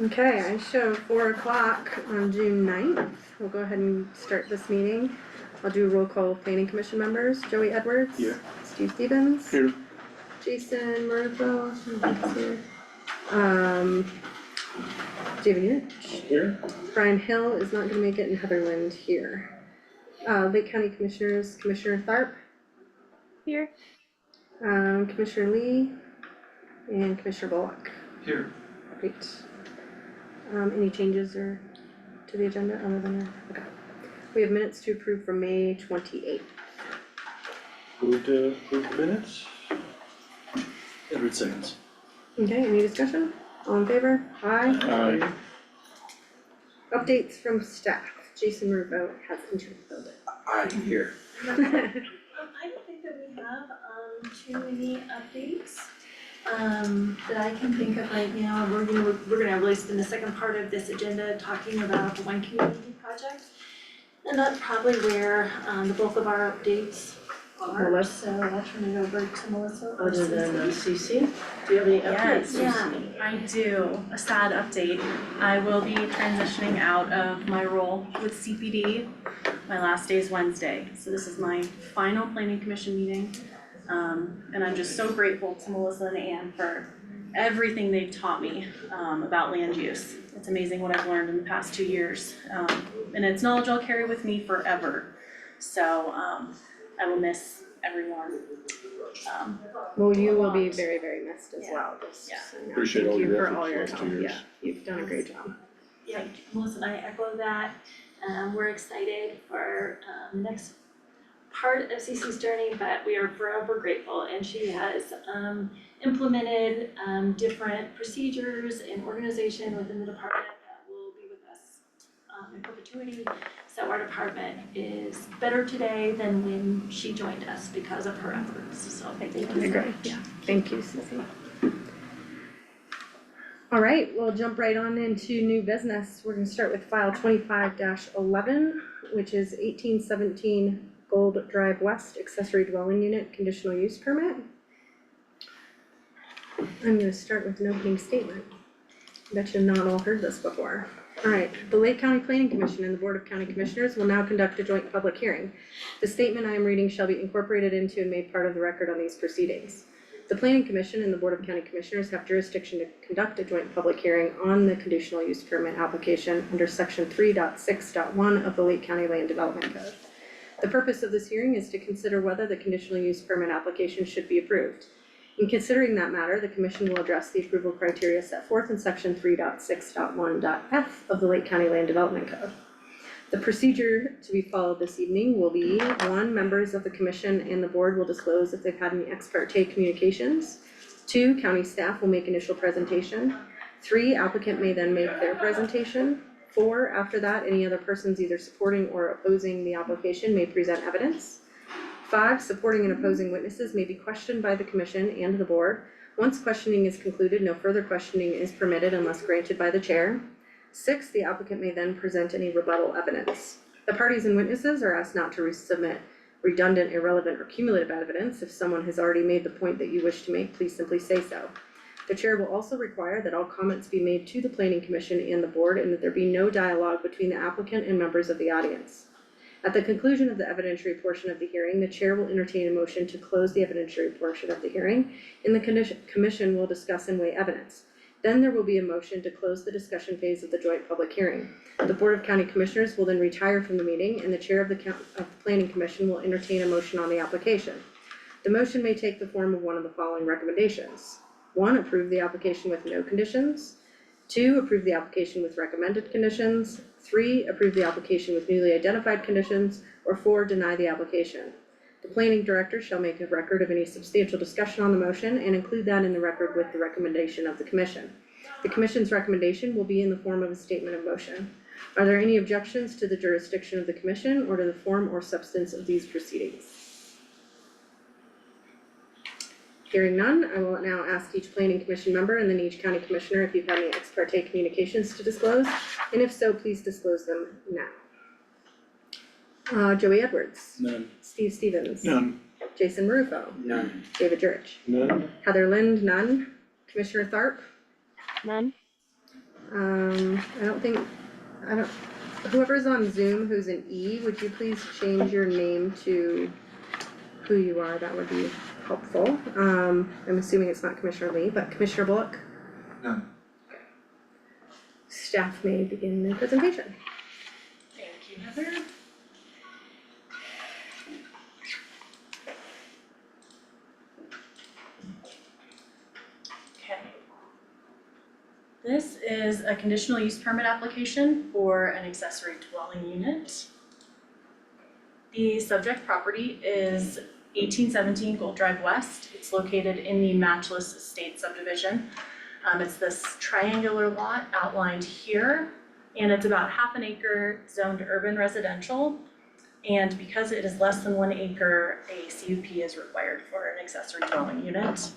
Okay, I show 4 o'clock on June 9th. We'll go ahead and start this meeting. I'll do roll call of planning commission members. Joey Edwards. Here. Steve Stevens. Here. Jason Murphy. Here. David Yurch. Here. Brian Hill is not gonna make it, and Heather Lind here. Lake County Commissioners, Commissioner Tharp. Here. Commissioner Lee. And Commissioner Bullock. Here. Great. Any changes or to the agenda other than that? Okay. We have minutes to approve from May 28th. Move to approve the minutes. Edward seconds. Okay, any discussion? All in favor? Aye. Aye. Updates from staff. Jason Rufo has entered the building. Aye, here. I don't think that we have too many updates that I can think of right now. We're gonna really spend the second part of this agenda talking about the One Community project. And that's probably where the bulk of our updates are, Melissa? so I'll turn it over to Melissa or Other than Cece. CC, do you have any Yes, updates, yeah. CC? I do. A sad update. I will be transitioning out of my role with CPD. My last day is Wednesday, so this is my final planning commission meeting. And I'm just so grateful to Melissa and Ann for everything they've taught me about land use. It's amazing what I've learned in the past 2 years. And it's knowledge I'll carry with me forever. So I will miss everyone. Well, you will be very, very missed as Yeah. well, just Yeah. so you know. Appreciate all Thank you your for all efforts your last 2 help. years. Yeah, you've done a great job. Yeah, Melissa and I echo that. We're excited for the next part of Cece's journey, but we are forever grateful, and she has implemented different procedures and organization within the department that will be with us in perpetuity. So our department is better today than when she joined us because of her efforts, so thank you so much. Great, yeah. Thank you, Susie. All right, we'll jump right on into new business. We're gonna start with file 25-11, which is 1817 Gold Drive West accessory dwelling unit conditional use permit. I'm gonna start with an opening statement. Bet you've not all heard this before. All right, the Lake County Planning Commission and the Board of County Commissioners will now conduct a joint public hearing. The statement I am reading shall be incorporated into and made part of the record on these proceedings. The Planning Commission and the Board of County Commissioners have jurisdiction to conduct a joint public hearing on the conditional use permit application under section 3.6.1 of the Lake County Land Development Code. The purpose of this hearing is to consider whether the conditional use permit application should be approved. In considering that matter, the commission will address the approval criteria set forth in section 3.6.1.f of the Lake County Land Development Code. The procedure to be followed this evening will be: 1, members of the commission and the board will disclose if they've had any ex parte communications. 2, county staff will make initial presentation. 3, applicant may then make their presentation. 4, after that, any other persons either supporting or opposing the application may present evidence. 5, supporting and opposing witnesses may be questioned by the commission and the board. Once questioning is concluded, no further questioning is permitted unless granted by the chair. 6, the applicant may then present any rebuttal evidence. The parties and witnesses are asked not to resubmit redundant, irrelevant, or cumulative evidence. If someone has already made the point that you wish to make, please simply say so. The chair will also require that all comments be made to the planning commission and the board, and that there be no dialogue between the applicant and members of the audience. At the conclusion of the evidentiary portion of the hearing, the chair will entertain a motion to close the evidentiary portion of the hearing, and the commission will discuss and weigh evidence. Then there will be a motion to close the discussion phase of the joint public hearing. The Board of County Commissioners will then retire from the meeting, and the chair of the Planning Commission will entertain a motion on the application. The motion may take the form of one of the following recommendations. 1, approve the application with no conditions. 2, approve the application with recommended conditions. 3, approve the application with newly identified conditions. Or 4, deny the application. The planning director shall make a record of any substantial discussion on the motion and include that in the record with the recommendation of the commission. The commission's recommendation will be in the form of a statement of motion. Are there any objections to the jurisdiction of the commission or to the form or substance of these proceedings? Hearing none, I will now ask each planning commission member and then each county commissioner if you've had any ex parte communications to disclose, and if so, please disclose them now. Joey Edwards. None. Steve Stevens. None. Jason Rufo. None. David Yurch. None. Heather Lind, none. Commissioner Tharp. None. Whoever's on Zoom who's an E, would you please change your name to who you are? That would be helpful. I'm assuming it's not Commissioner Lee, but Commissioner Bullock? None. Staff may begin their presentation. Thank you, Heather. Okay. This is a conditional use permit application for an accessory dwelling unit. The subject property is 1817 Gold Drive West. It's located in the Matchless Estate subdivision. It's this triangular lot outlined here, and it's about half an acre zoned urban residential. And because it is less than 1 acre, a CUP is required for an accessory dwelling unit.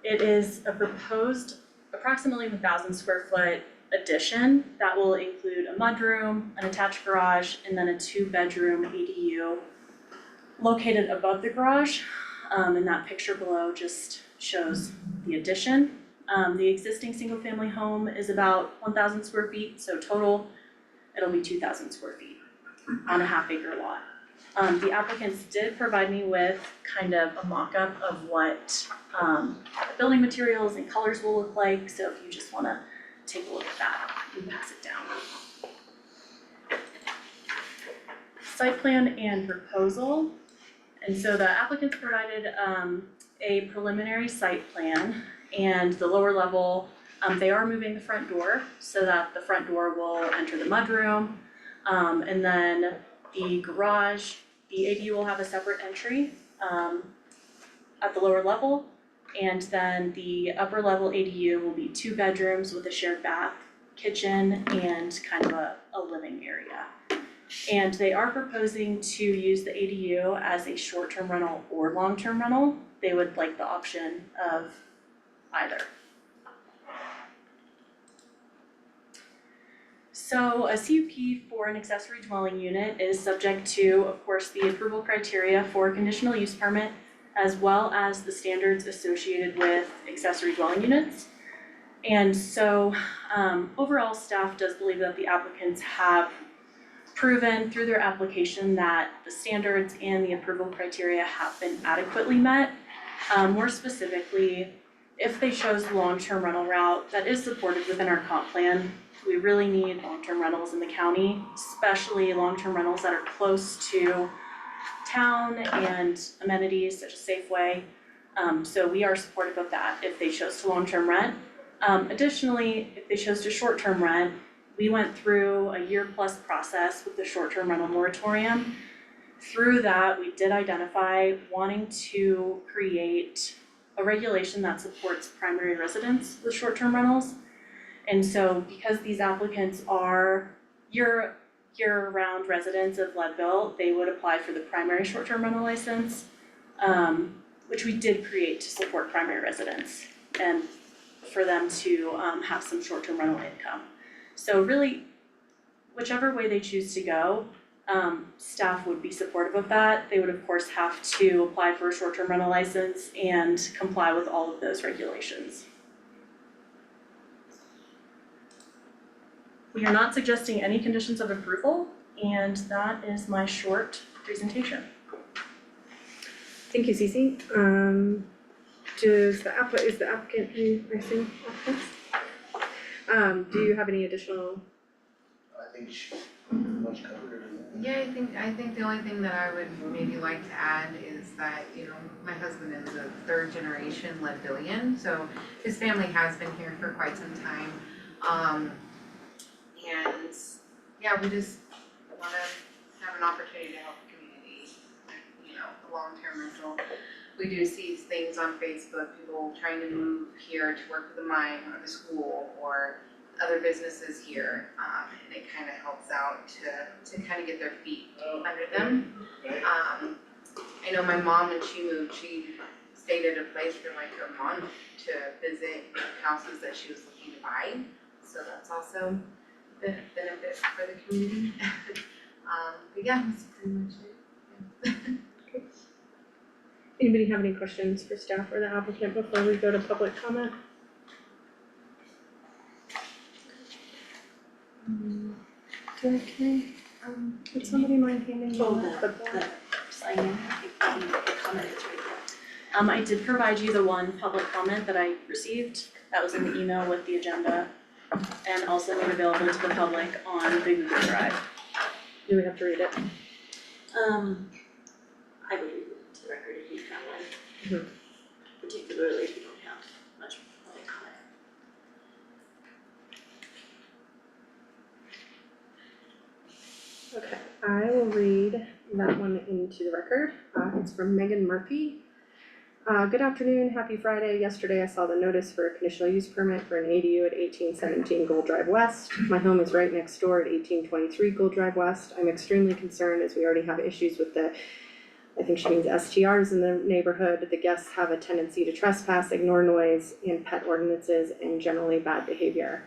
It is a proposed approximately 1,000 square foot addition that will include a mudroom, an attached garage, and then a 2-bedroom ADU located above the garage. And that picture below just shows the addition. The existing single family home is about 1,000 square feet, so total it'll be 2,000 square feet on a half acre lot. The applicants did provide me with kind of a mock-up of what the building materials and colors will look like, so if you just wanna take a look at that and pass it down. Site plan and proposal. And so the applicants provided a preliminary site plan, and the lower level, they are moving the front door so that the front door will enter the mudroom. And then the garage, the ADU will have a separate entry at the lower level. And then the upper level ADU will be 2 bedrooms with a shared bath, kitchen, and kind of a living area. And they are proposing to use the ADU as a short-term rental or long-term rental. They would like the option of either. So a CUP for an accessory dwelling unit is subject to, of course, the approval criteria for a conditional use permit, as well as the standards associated with accessory dwelling units. And so overall, staff does believe that the applicants have proven through their application that the standards and the approval criteria have been adequately met. More specifically, if they chose the long-term rental route that is supported within our comp plan, we really need long-term rentals in the county, especially long-term rentals that are close to town and amenities such as Safeway. So we are supportive of that if they chose to long-term rent. Additionally, if they chose to short-term rent, we went through a year-plus process with the short-term rental moratorium. Through that, we did identify wanting to create a regulation that supports primary residents with short-term rentals. And so because these applicants are year-round residents of Leadville, they would apply for the primary short-term rental license, which we did create to support primary residents and for them to have some short-term rental income. So really, whichever way they choose to go, staff would be supportive of that. They would of course have to apply for a short-term rental license and comply with all of those regulations. We are not suggesting any conditions of approval, and that is my short presentation. Thank you, Cece. Is the applicant, I assume, applicants? Do you have any additional? I think she pretty much covered everything. Yeah, I think the only thing that I would maybe like to add is that, you know, my husband is a 3rd generation Leadvillian, so his family has been here for quite some time. And yeah, we just wanna have an opportunity to help the community, you know, the long-term rental. We do see things on Facebook, people trying to move here to work for the mine or the school or other businesses here, and it kind of helps out to kind of get their feet under them. I know my mom, when she moved, she stayed at a place for like a month to visit houses that she was looking to buy, so that's also a benefit for the community. But yeah, that's pretty much it. Yeah. Anybody have any questions for staff or the applicant before we go to public comment? Would somebody mind handing me Oh, that? the sign in, the comment is right there. I did provide you the one public comment that I received, that was in the email with the agenda, and also made available to the public on the Google Drive. Do we have to read it? I would read it to the record if you found one. Particularly if you don't have much public comment. Okay, I will read that one into the record. It's from Megan Murphy. Good afternoon, happy Friday. Yesterday I saw the notice for a conditional use permit for an ADU at 1817 Gold Drive West. My home is right next door at 1823 Gold Drive West. I'm extremely concerned as we already have issues with I think she means STRs in the neighborhood. The guests have a tendency to trespass, ignore noise and pet ordinances, and generally bad behavior.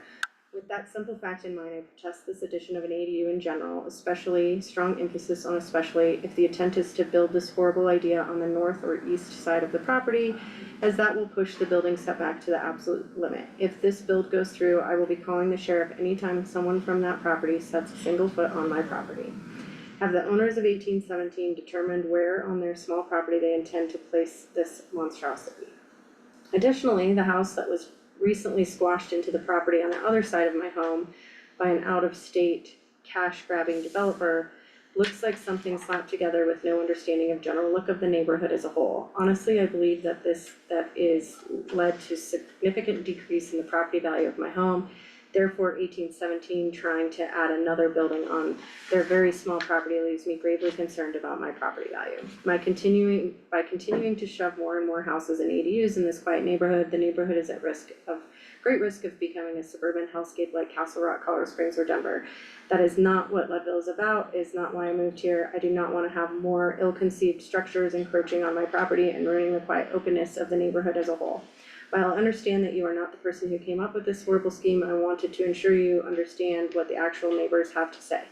With that simple fact in mind, I protest this addition of an ADU in general, especially, strong emphasis on especially, if the intent is to build this horrible idea on the north or east side of the property, as that will push the building setback to the absolute limit. If this build goes through, I will be calling the sheriff anytime someone from that property sets a single foot on my property. Have the owners of 1817 determined where on their small property they intend to place this monstrosity? Additionally, the house that was recently squashed into the property on the other side of my home by an out-of-state cash-grabbing developer looks like something slapped together with no understanding of general look of the neighborhood as a whole. Honestly, I believe that that is led to significant decrease in the property value of my home. Therefore, 1817 trying to add another building on their very small property leaves me gravely concerned about my property value. By continuing to shove more and more houses and ADUs in this quiet neighborhood, the neighborhood is at great risk of becoming a suburban hellscape like Castle Rock, Colorado Springs, or Denver. That is not what Leadville is about, is not why I moved here. I do not want to have more ill-conceived structures encroaching on my property and ruining the quiet openness of the neighborhood as a whole. While I understand that you are not the person who came up with this horrible scheme, I wanted to ensure you understand what the actual neighbors have to say.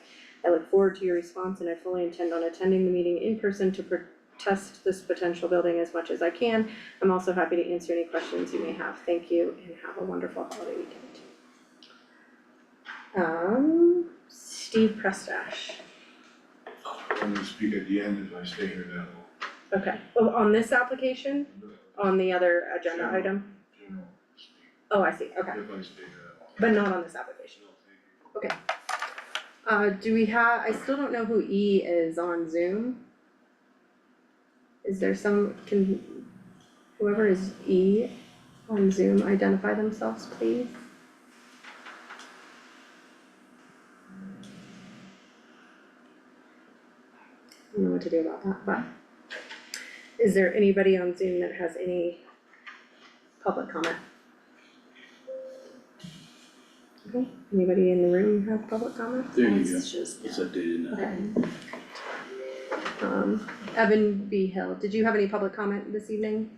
I look forward to your response and I fully intend on attending the meeting in person to protest this potential building as much as I can. I'm also happy to answer any questions you may have. Thank you and have a wonderful holiday weekend. Steve Prestash. I'm gonna speak at the end if I stay here that long. Okay, oh, on this application, on the other agenda General. item? General speak, Oh, I see, okay, if I stay here that long. but not on this application. No, thank you. Do we have, I still don't know who E is on Zoom. Is there whoever is E on Zoom identify themselves, please? I don't know what to do about that, but is there anybody on Zoom that has any public comment? Okay, anybody in the room have public comment? There you go. It's just, It's updated now. Okay. Evan B. Hill, did you have any public comment this evening?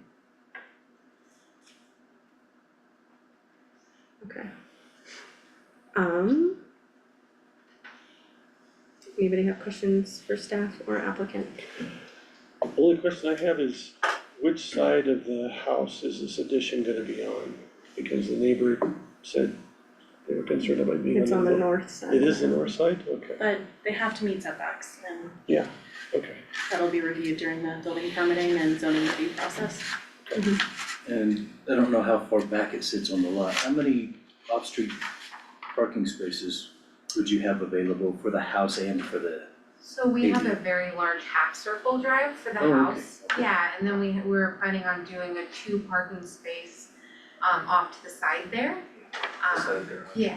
Okay. Anybody have questions for staff or applicant? The only question I have is, which side of the house is this addition gonna be on? Because the neighbor said they were concerned about being on It's the on the north. north side. It is the north side? Okay, but they have to meet setbacks, and okay. that'll be reviewed during the building permitting and zoning review process. And I don't know how far back it sits on the lot. How many off-street parking spaces would you have available for the house and for the? So we have ADU. a very large half circle drive for the Oh, okay. house. Yeah, and then we're planning on doing a 2 parking space off to the side there. Beside there. Yeah,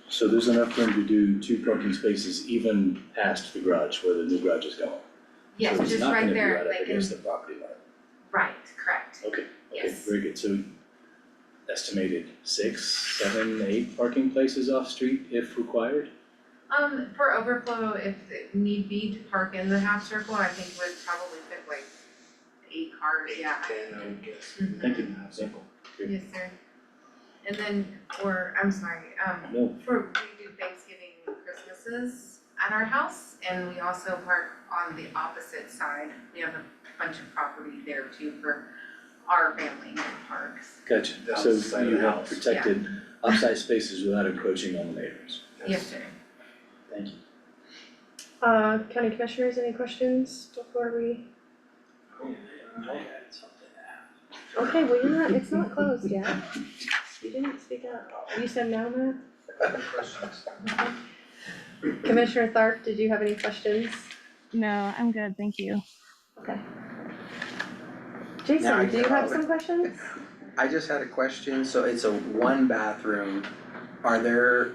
So there's enough room to do 2 parking spaces even past the garage where the new garage is going? yes, So it's just not right gonna be there, right up like in, against the property line? right, correct. Okay, Yes. very good. So estimated 6, 7, 8 parking places off-street if required? For overflow, if it need be to park in the half circle, I think it would probably fit like 8 cars, yeah. 10, I would guess. Mhm. Thank you. Simple. Yes, sir. And then I'm sorry, No, we do Thanksgiving and Christmases at our house, and we also park on the opposite side. We have a bunch of property there too for our family that parks. gotcha. Down So the side of you the have house. protected Offsite spaces without encroaching on the neighbors. Yes, sir. Thank you. County commissioners, any questions before we? I had something to ask. Okay, well, you're not, it's not closed yet. You didn't speak up. You said no, Matt? Questions? Commissioner Tharp, did you have any questions? No, I'm good, thank you. Okay. Now I Jason, do you can have call some it. questions? I just had a question, so it's a one bathroom, are there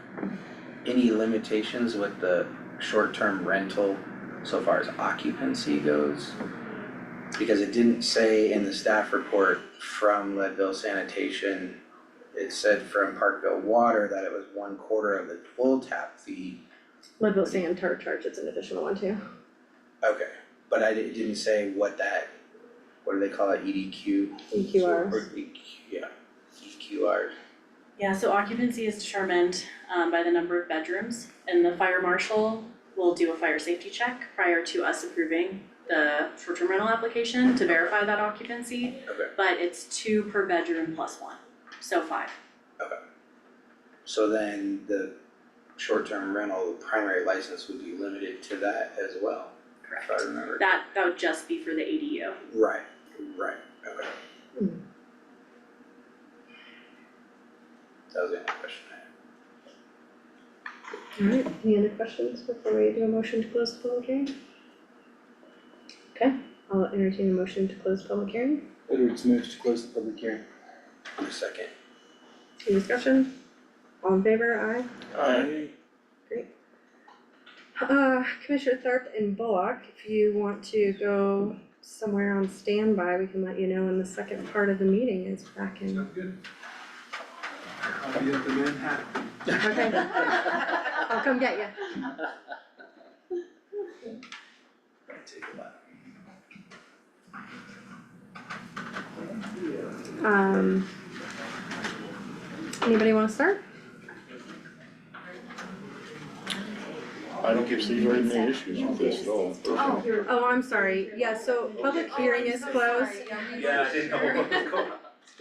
any limitations with the short-term rental so far as occupancy goes? Because it didn't say in the staff report from Leadville Sanitation, it said from Parkville Water that it was 1/4 of the full tap fee. Leadville Sand Tar charge, it's an additional one too. Okay, but it didn't say what do they call it, EDQ? EQRs. Or EQ, yeah, EQR. Yeah, so occupancy is determined by the number of bedrooms, and the fire marshal will do a fire safety check prior to us approving the short-term rental application to verify that occupancy. Okay. But it's 2 per bedroom plus 1, so 5. So then the short-term rental, the primary license would be limited to that as well, Correct. if I remember. That would just be for the ADU. Right, okay. That was the only question I had. Alright, any other questions before we do a motion to close the public hearing? Okay, I'll entertain a motion to close public hearing. Edwards moves to close the public hearing. A second. Any discussion? All in favor, aye? Commissioner Tharp and Bullock, if you want to go somewhere on standby, we can let you know when the second part of the meeting is back in. Sounds good. I'll be up in Manhattan. Okay. I'll come get you. Take a while. Anybody wanna start? I don't see very many issues with this at all. Oh, I'm sorry, yeah, so public hearing is closed. Yeah, I didn't know what was going on.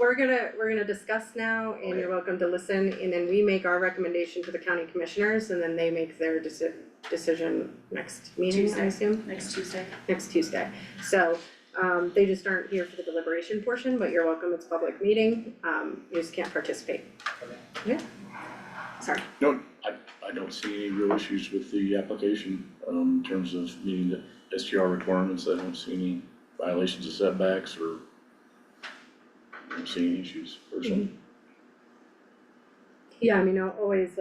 We're gonna discuss now, and you're welcome to listen, and then we make our recommendation to the county commissioners, and then they make their decision next meeting, I Tuesday. assume, Next Tuesday. next Tuesday. So, they just aren't here for the deliberation portion, but you're welcome, it's a public meeting, you just can't participate. Yeah, sorry. No, I don't see any real issues with the application, in terms of meeting the STR requirements. I don't see any violations of setbacks or I don't see any issues personally. Yeah, I mean, I'll always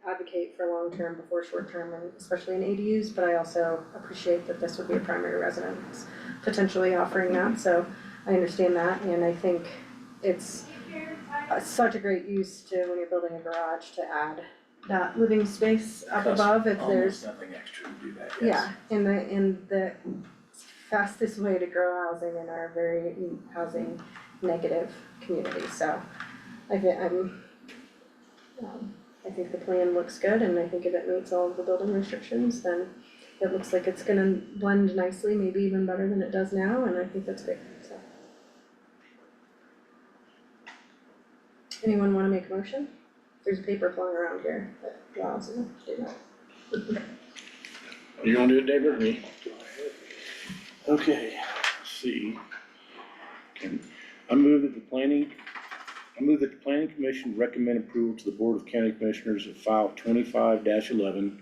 advocate for long-term before short-term, and especially in ADUs, but I also appreciate that this would be a primary residence potentially offering that, so I understand that, and I think it's such a great use to, when you're building a garage, to add that living space up Costs above if there's, almost nothing extra to do that, yes. yeah, and the fastest way to grow housing in our very housing negative community, so I think the plan looks good, and I think if it meets all of the building restrictions, then it looks like it's gonna blend nicely, maybe even better than it does now, and I think that's great, so. Anyone wanna make a motion? There's a paper flying around here that allows them to do that. You gonna do it, David, or me? Okay, let's see. I move that the planning commission recommend approval to the Board of County Commissioners of file 25-11,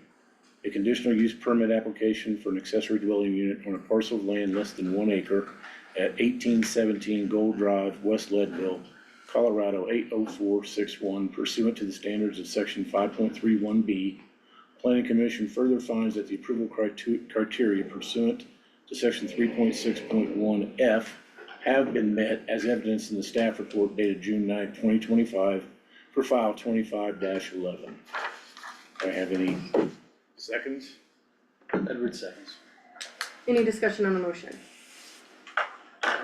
a conditional use permit application for an accessory dwelling unit on a parcel of land less than 1 acre at 1817 Gold Drive, West Leadville, Colorado 80461 pursuant to the standards of section 5.31B. Planning Commission further finds that the approval criteria pursuant to section 3.6.1F have been met as evidenced in the staff report dated June 9th, 2025 for file 25-11. Do I have any seconds? Edwards seconds. Any discussion on the motion?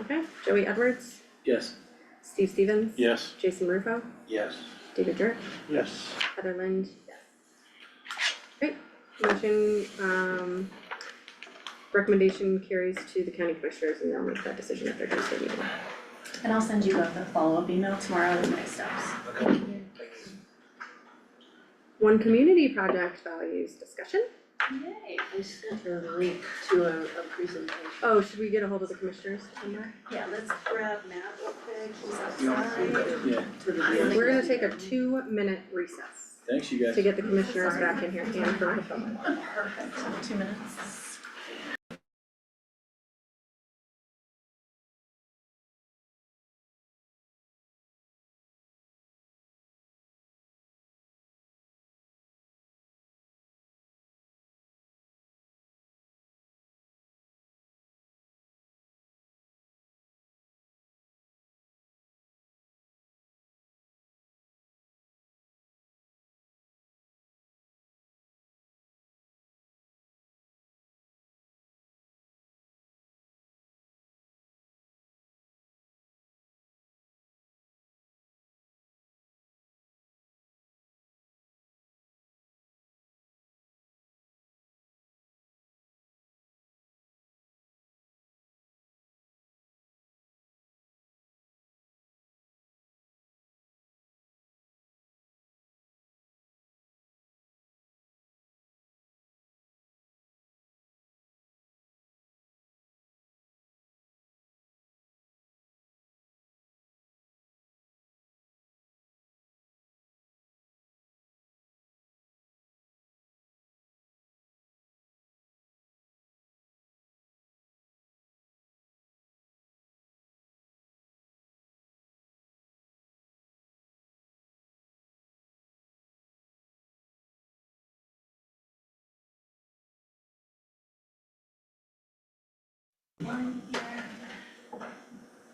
Okay, Joey Edwards, Yes. Steve Stevens. Yes. Jason Rufo, Yes. David Drick, Yes. Heather Lind, yes. Great, motion, recommendation carries to the county commissioners, and they'll make that decision at their Tuesday meeting. And I'll send you both a follow-up email tomorrow with next steps. Okay. One Community Project values discussion. Yay. I sent her a link to a presentation. Oh, should we get a hold of the commissioners on that? Yeah, let's grab Matt real quick, he's You outside. want Yeah, To the We're gonna take a 2-minute recess thanks you guys. to get the commissioners back in here and for my phone. Perfect, 2 minutes.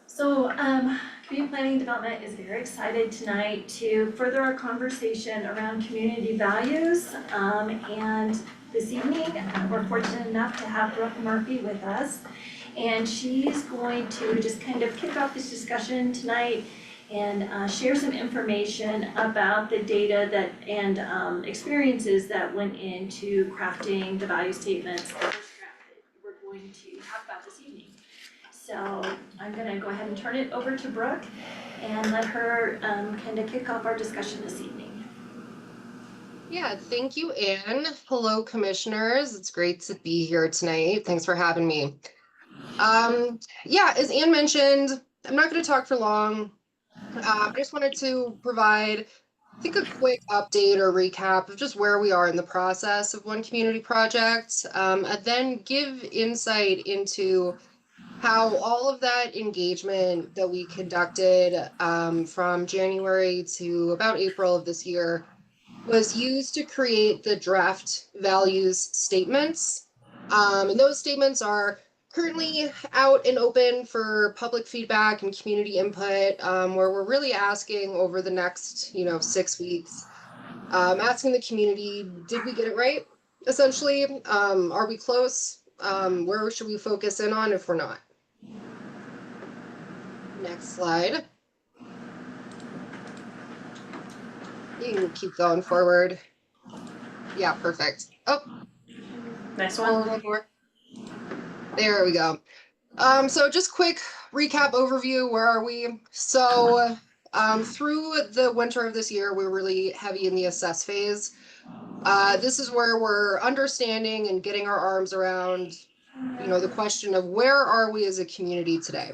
So, community planning and development is very excited tonight to further our conversation around community values. And this evening, we're fortunate enough to have Brooke Murphy with us. And she's going to just kind of kick off this discussion tonight and share some information about the data that and experiences that went into crafting the value statements, the first draft that we're going to talk about this evening. So I'm gonna go ahead and turn it over to Brooke and let her kind of kick off our discussion this evening. Yeah, thank you, Anne. Hello, commissioners. It's great to be here tonight. Thanks for having me. Yeah, as Anne mentioned, I'm not going to talk for long. I just wanted to provide, I think, a quick update or recap of just where we are in the process of One Community Project, and then give insight into how all of that engagement that we conducted from January to about April of this year was used to create the draft values statements. And those statements are currently out and open for public feedback and community input, where we're really asking over the next, 6 weeks, asking the community, did we get it right? Essentially, are we close? Where should we focus in on if we're not? Next slide. You can keep going forward. Yeah, perfect. Oh, Next forward one. one more. There we go. So just quick recap overview, where are we? So through the winter of this year, we're really heavy in the assess phase. This is where we're understanding and getting our arms around, the question of where are we as a community today?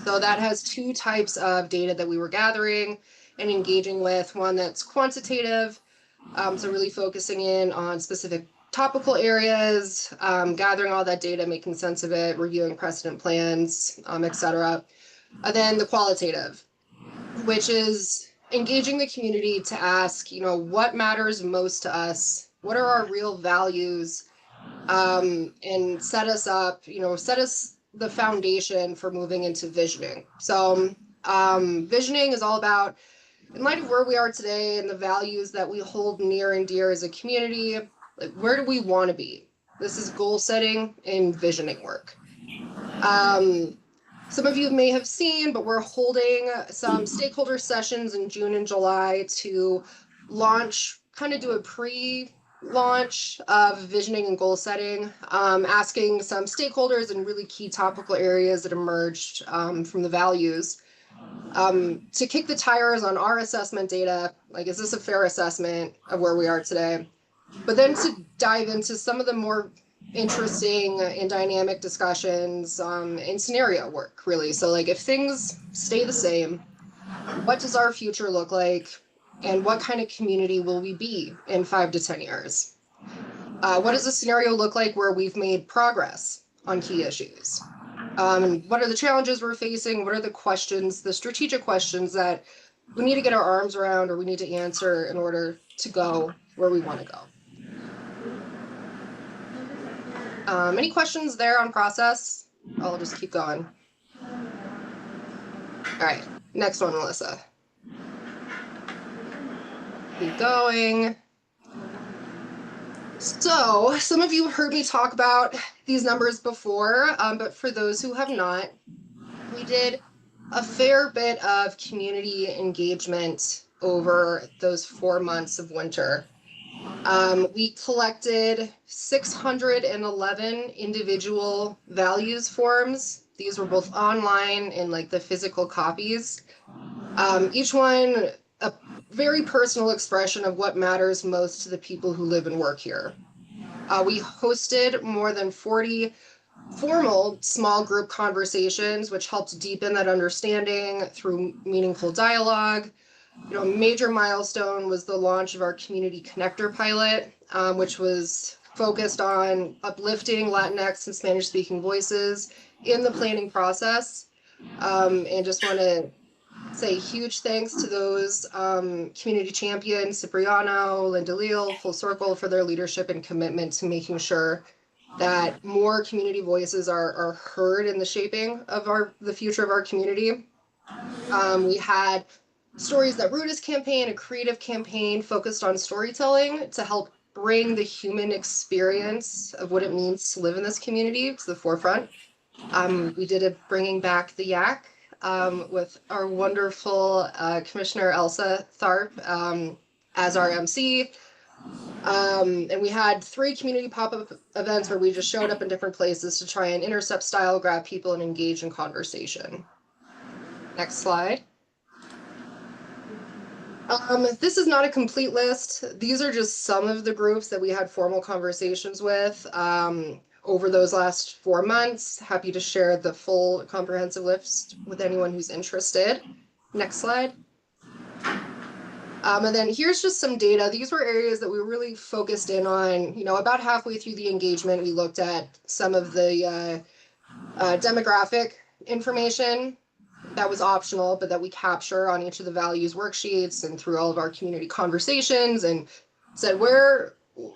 So that has two types of data that we were gathering and engaging with. One that's quantitative, so really focusing in on specific topical areas, gathering all that data, making sense of it, reviewing precedent plans, et cetera. And then the qualitative, which is engaging the community to ask, what matters most to us? What are our real values? And set us up, set us the foundation for moving into visioning. So visioning is all about, in light of where we are today and the values that we hold near and dear as a community, like, where do we want to be? This is goal setting and visioning work. Some of you may have seen, but we're holding some stakeholder sessions in June and July to launch, kind of do a pre-launch of visioning and goal setting, asking some stakeholders in really key topical areas that emerged from the values To kick the tires on our assessment data, like, is this a fair assessment of where we are today? But then to dive into some of the more interesting and dynamic discussions and scenario work, really. So, like, if things stay the same, what does our future look like? And what kind of community will we be in 5 to 10 years? What does a scenario look like where we've made progress on key issues? And what are the challenges we're facing? What are the questions, the strategic questions that we need to get our arms around or we need to answer in order to go where we want to go? Any questions there on process? I'll just keep going. All right, next one, Melissa. Keep going. So, some of you have heard me talk about these numbers before, but for those who have not, we did a fair bit of community engagement over those 4 months of winter. We collected 611 individual values forms. These were both online and like the physical copies. Each one a very personal expression of what matters most to the people who live and work here. We hosted more than 40 formal small group conversations, which helped deepen that understanding through meaningful dialogue. You know, a major milestone was the launch of our Community Connector pilot, which was focused on uplifting Latinx and Spanish-speaking voices in the planning process. And just want to say huge thanks to those community champions, Cipriano, Linda Leal, Full Circle, for their leadership and commitment to making sure that more community voices are heard in the shaping of the future of our community. We had Stories That Root Us campaign, a creative campaign focused on storytelling to help bring the human experience of what it means to live in this community to the forefront. We did a Bringing Back the Yak with our wonderful Commissioner Elsa Tharp as our MC. And we had 3 community pop-up events where we just showed up in different places to try and intercept style, grab people, and engage in conversation. Next slide. This is not a complete list. These are just some of the groups that we had formal conversations with over those last 4 months. Happy to share the full comprehensive list with anyone who's interested. Next slide. And then here's just some data. These were areas that we really focused in on. You know, about halfway through the engagement, we looked at some of the demographic information that was optional, but that we capture on each of the values worksheets and through all of our community conversations, and said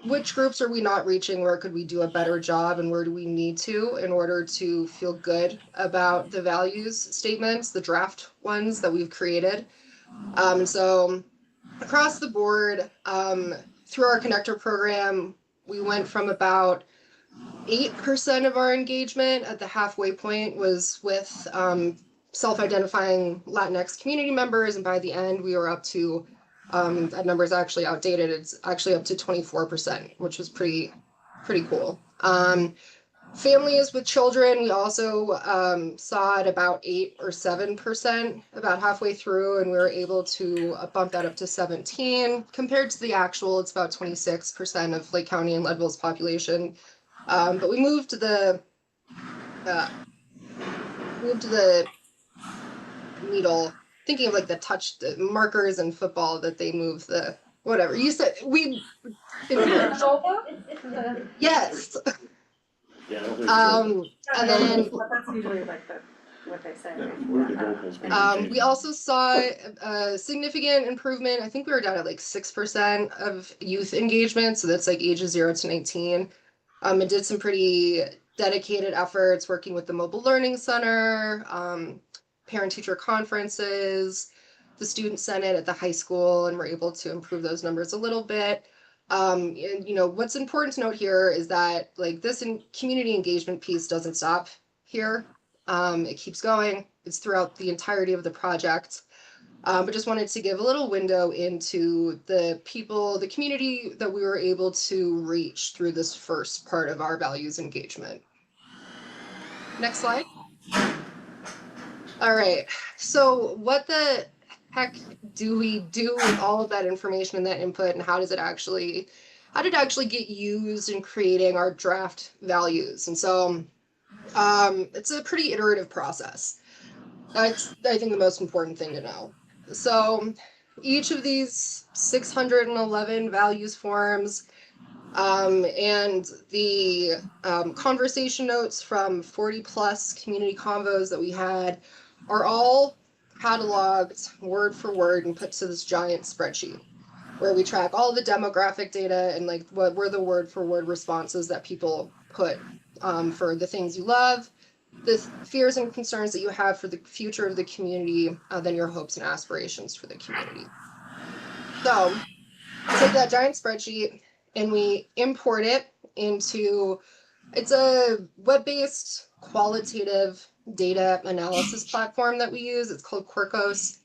which groups are we not reaching, where could we do a better job, and where do we need to in order to feel good about the values statements, the draft ones that we've created. So across the board, through our connector program, we went from about 8% of our engagement at the halfway point was with self-identifying Latinx community members, and by the end we were up to that number is actually outdated. It's actually up to 24%, which was pretty cool. Families with children, we also saw at about 8 or 7% about halfway through, and we were able to bump that up to 17. Compared to the actual, it's about 26% of Lake County and Leadville's population. But we moved the needle, thinking of like the markers in football that they move the whatever. You said we. Yes. Yeah, I don't think And then That's usually like what they say. where the goalposts being we also saw a significant improvement. I think we were down at like 6% of youth engagement, so that's like ages 0 to 19. It did some pretty dedicated efforts working with the Mobile Learning Center, parent-teacher conferences, the Student Senate at the high school, and we're able to improve those numbers a little bit. And you know, what's important to note here is that like this community engagement piece doesn't stop here. It keeps going. It's throughout the entirety of the project. But just wanted to give a little window into the people, the community that we were able to reach through this first part of our values engagement. Next slide. All right, so what the heck do we do with all of that information and that input, and how did it actually get used in creating our draft values? And so it's a pretty iterative process. That's, I think, the most important thing to know. So each of these 611 values forms and the conversation notes from 40 plus community convos that we had are all cataloged word for word and put to this giant spreadsheet where we track all the demographic data and like what were the word for word responses that people put for the things you love, the fears and concerns that you have for the future of the community, then your hopes and aspirations for the community. So we take that giant spreadsheet and we import it into, it's a web-based qualitative data analysis platform that we use. It's called Quirkos.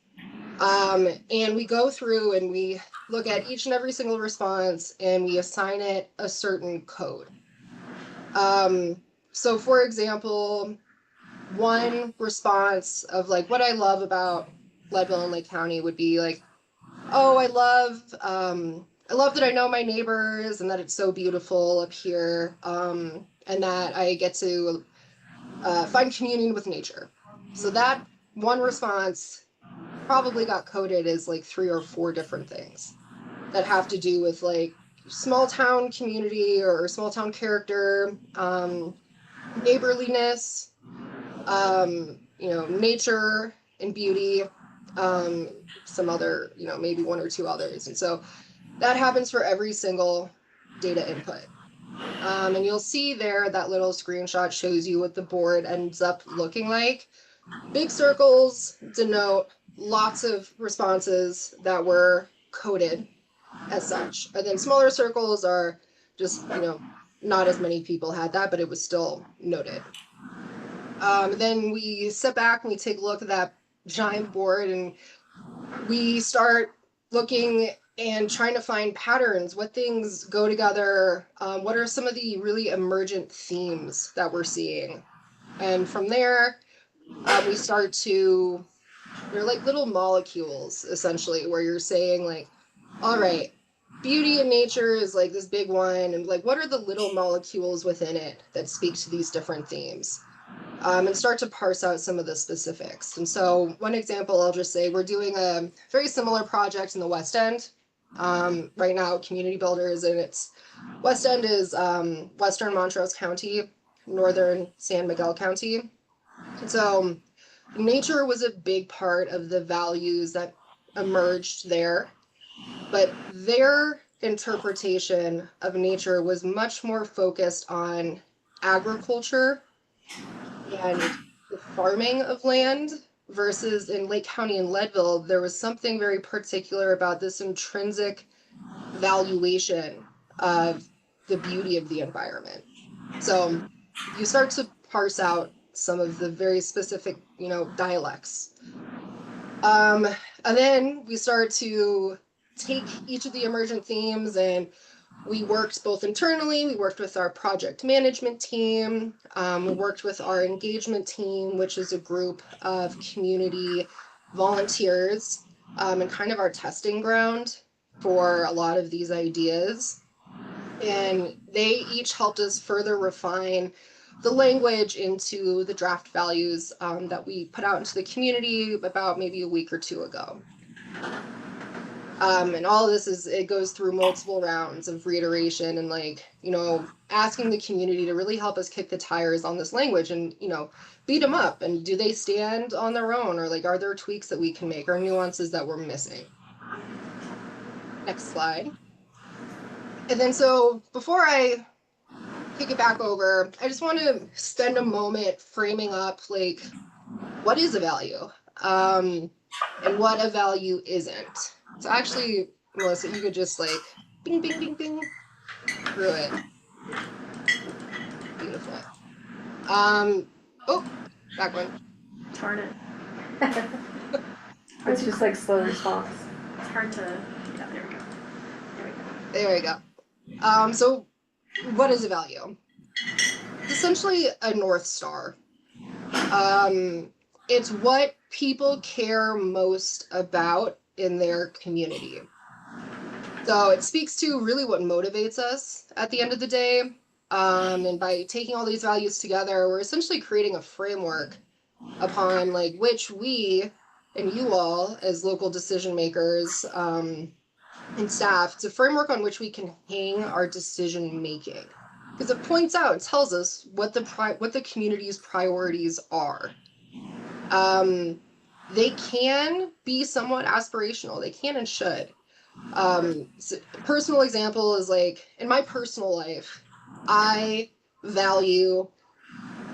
And we go through and we look at each and every single response and we assign it a certain code. So for example, one response of like what I love about Leadville and Lake County would be like, oh, I love that I know my neighbors and that it's so beautiful up here, and that I get to find communion with nature. So that one response probably got coded as like 3 or 4 different things that have to do with like small town community or small town character, neighborliness, nature and beauty, some other, maybe 1 or 2 others. And so that happens for every single data input. And you'll see there that little screenshot shows you what the board ends up looking like. Big circles denote lots of responses that were coded as such. And then smaller circles are just, not as many people had that, but it was still noted. Then we sit back and we take a look at that giant board and we start looking and trying to find patterns, what things go together, what are some of the really emergent themes that we're seeing. And from there, we start to, they're like little molecules, essentially, where you're saying like, all right, beauty in nature is like this big one, and like, what are the little molecules within it that speak to these different themes? And start to parse out some of the specifics. And so one example, I'll just say, we're doing a very similar project in the West End. Right now, Community Builders, and its West End is Western Montrose County, Northern San Miguel County. And so nature was a big part of the values that emerged there, but their interpretation of nature was much more focused on agriculture and the farming of land, versus in Lake County and Leadville, there was something very particular about this intrinsic valuation of the beauty of the environment. So you start to parse out some of the very specific, dialects. And then we start to take each of the emergent themes, and we worked both internally, we worked with our project management team, we worked with our engagement team, which is a group of community volunteers, and kind of our testing ground for a lot of these ideas. And they each helped us further refine the language into the draft values that we put out into the community about maybe a week or 2 ago. And all of this it goes through multiple rounds of reiteration and asking the community to really help us kick the tires on this language and, beat them up. And do they stand on their own, or are there tweaks that we can make or nuances that we're missing? Next slide. And then so before I kick it back over, I just want to spend a moment framing up what is a value and what a value isn't. So actually, Melissa, you could just bing, bing, bing, bing through it. Beautiful. Oh, back one. Darn it. It's just slow response. It's hard to, yeah, there we go. There we go. So what is a value? It's essentially a North Star. it's what people care most about in their community. So it speaks to really what motivates us at the end of the day. And by taking all these values together, we're essentially creating a framework upon like which we and you all as local decision makers and staff, it's a framework on which we can hang our decision making. Because it points out and tells us what the community's priorities are. They can be somewhat aspirational. They can and should. So personal example is like in my personal life, I value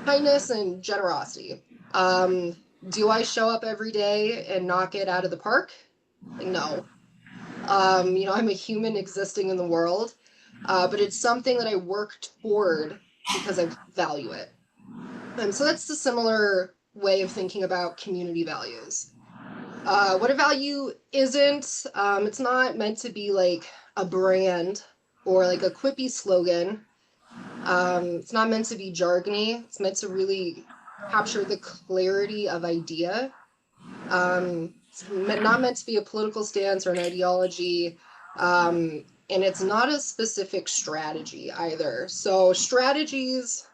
kindness and generosity. Do I show up every day and knock it out of the park? No. I'm a human existing in the world, but it's something that I work toward because I value it. And so that's the similar way of thinking about community values. What a value isn't, it's not meant to be like a brand or like a quippy slogan. It's not meant to be jargony. It's meant to really capture the clarity of idea. It's not meant to be a political stance or an ideology. And it's not a specific strategy either. So strategies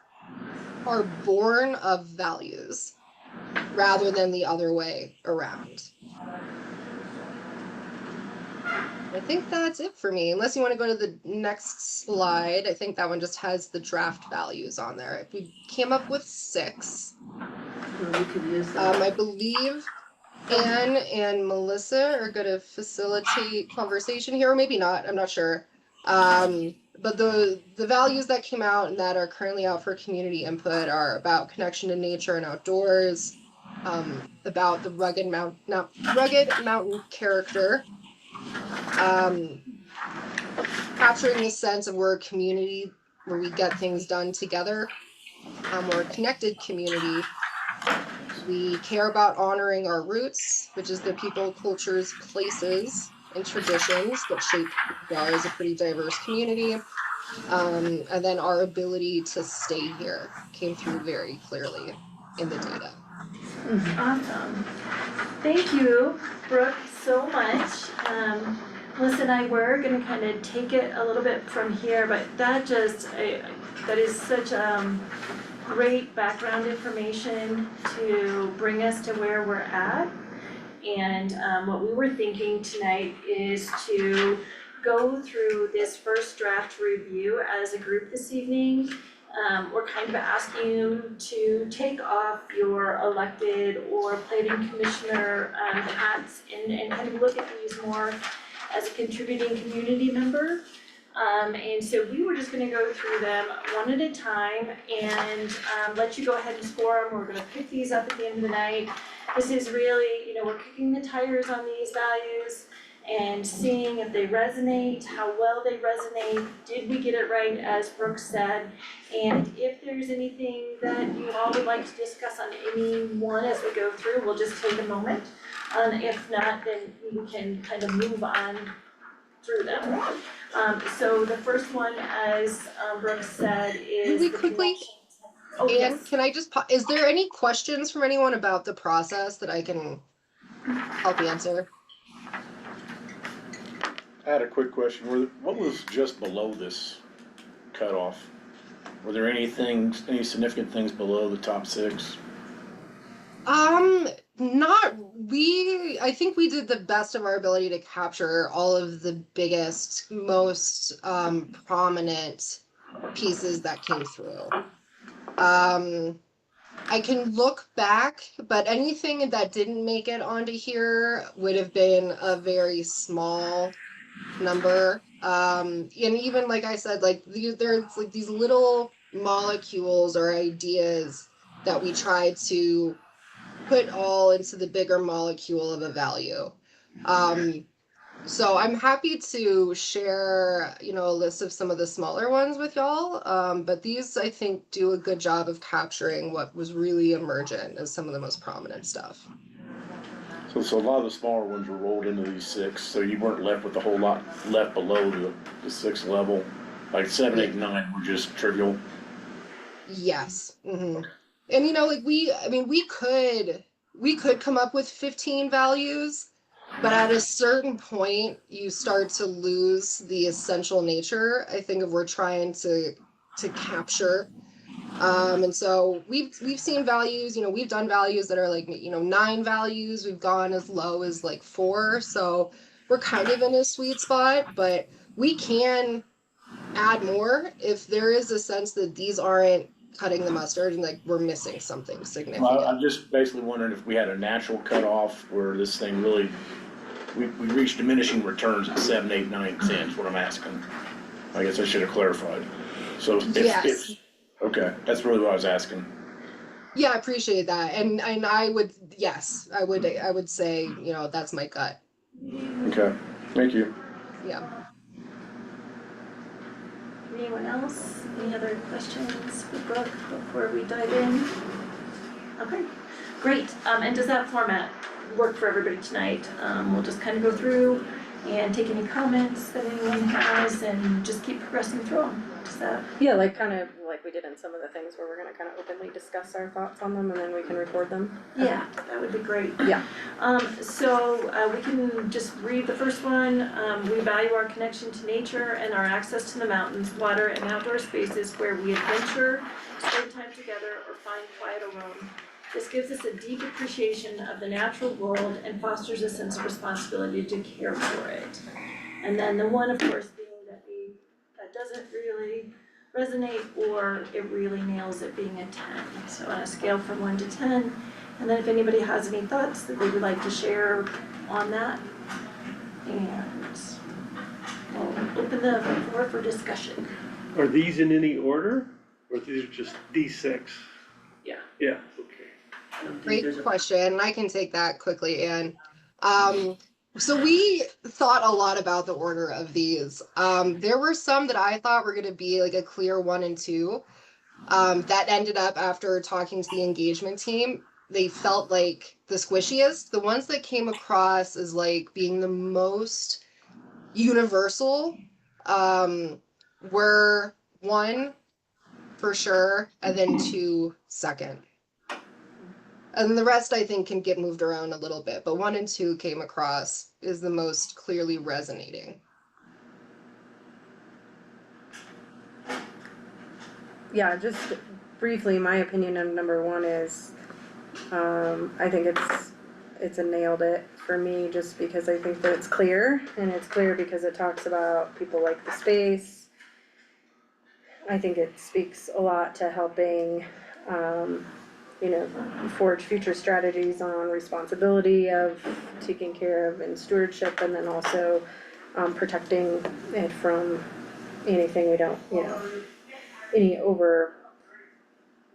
are born of values rather than the other way around. I think that's it for me, unless you want to go to the next slide. I think that one just has the draft values on there. If we came up with 6, We could use that. I believe Anne and Melissa are going to facilitate conversation here, or maybe not, I'm not sure. But the values that came out and that are currently out for community input are about connection to nature and outdoors, about the rugged mountain character, capturing the sense of we're a community where we get things done together, we're a connected community. We care about honoring our roots, which is the people, cultures, places, and traditions that shape who we are as a pretty diverse community. And then our ability to stay here came through very clearly in the data. Awesome. Thank you, Brooke, so much. Melissa and I were gonna kind of take it a little bit from here, but that is such great background information to bring us to where we're at. And what we were thinking tonight is to go through this first draft review as a group this evening. We're kind of asking you to take off your elected or planning commissioner hats and kind of look at these more as a contributing community member. And so we were just gonna go through them one at a time and let you go ahead and score them. We're gonna pick these up at the end of the night. This is really, we're kicking the tires on these values and seeing if they resonate, how well they resonate, did we get it right, as Brooke said, and if there's anything that you all would like to discuss on any one as we go through, we'll just take a moment. If not, then we can kind of move on through them. So the first one, as Brooke said, is Really the quickly, Oh, Anne, yes. can I just, is there any questions from anyone about the process that I can help answer? I had a quick question. What was just below this cutoff? Were there any significant things below the top 6? I think we did the best of our ability to capture all of the biggest, most prominent pieces that came through. I can look back, but anything that didn't make it onto here would have been a very small number. And even like I said, like there's like these little molecules or ideas that we try to put all into the bigger molecule of a value. So I'm happy to share, a list of some of the smaller ones with y'all. But these, I think, do a good job of capturing what was really emergent as some of the most prominent stuff. So a lot of the smaller ones were rolled into these 6, so you weren't left with a whole lot left below the 6th level. Like 7, 8, 9 were just trivial. Yes. Mm-hmm. And like we we could come up with 15 values, but at a certain point, you start to lose the essential nature, I think, of we're trying to capture. And so we've seen values, you know, we've done values that are like, you know, 9 values, we've gone as low as like 4, so we're kind of in a sweet spot, but we can add more if there is a sense that these aren't cutting the mustard and like we're missing something significant. Well, I'm just basically wondering if we had a natural cutoff where this thing really, we reached diminishing returns at 7, 8, 9 cents, what I'm asking. I guess I should have clarified. So Yes. okay, that's really what I was asking. Yeah, I appreciate that. And I would, yes, I would say, you know, that's my gut. Okay, thank you. Yeah. Anyone else? Any other questions for Brooke before we dive in? Okay, great. And does that format work for everybody tonight? We'll just kind of go through and take any comments that anyone has and just keep progressing through them. Does that? Yeah, like kind of like we did in some of the things where we're gonna kind of openly discuss our thoughts on them and then we can record them. Yeah, that would be great. Yeah. So we can just read the first one. We value our connection to nature and our access to the mountains, water, and outdoor spaces where we adventure, spend time together, or find quiet alone. This gives us a deep appreciation of the natural world and fosters a sense of responsibility to care for it. And then the one, of course, being that doesn't really resonate or it really nails it being a 10. So on a scale from 1 to 10, and then if anybody has any thoughts that they would like to share on that, and we'll open the floor for discussion. Are these in any order, or these are just D6? Yeah. Yeah, okay. Great question. I can take that quickly, Anne. So we thought a lot about the order of these. There were some that I thought were going to be like a clear 1 and 2. That ended up after talking to the engagement team. They felt like the squishiest. The ones that came across as like being the most universal were 1 for sure, and then 2 second. And the rest I think can get moved around a little bit, but 1 and 2 came across is the most clearly resonating. Yeah, just briefly, my opinion on number 1 is, I think it's a nailed it for me, just because I think that it's clear, and it's clear because it talks about people like the space. I think it speaks a lot to helping, you know, forge future strategies on responsibility of taking care of and stewardship, and then also protecting it from anything we don't, you know, any over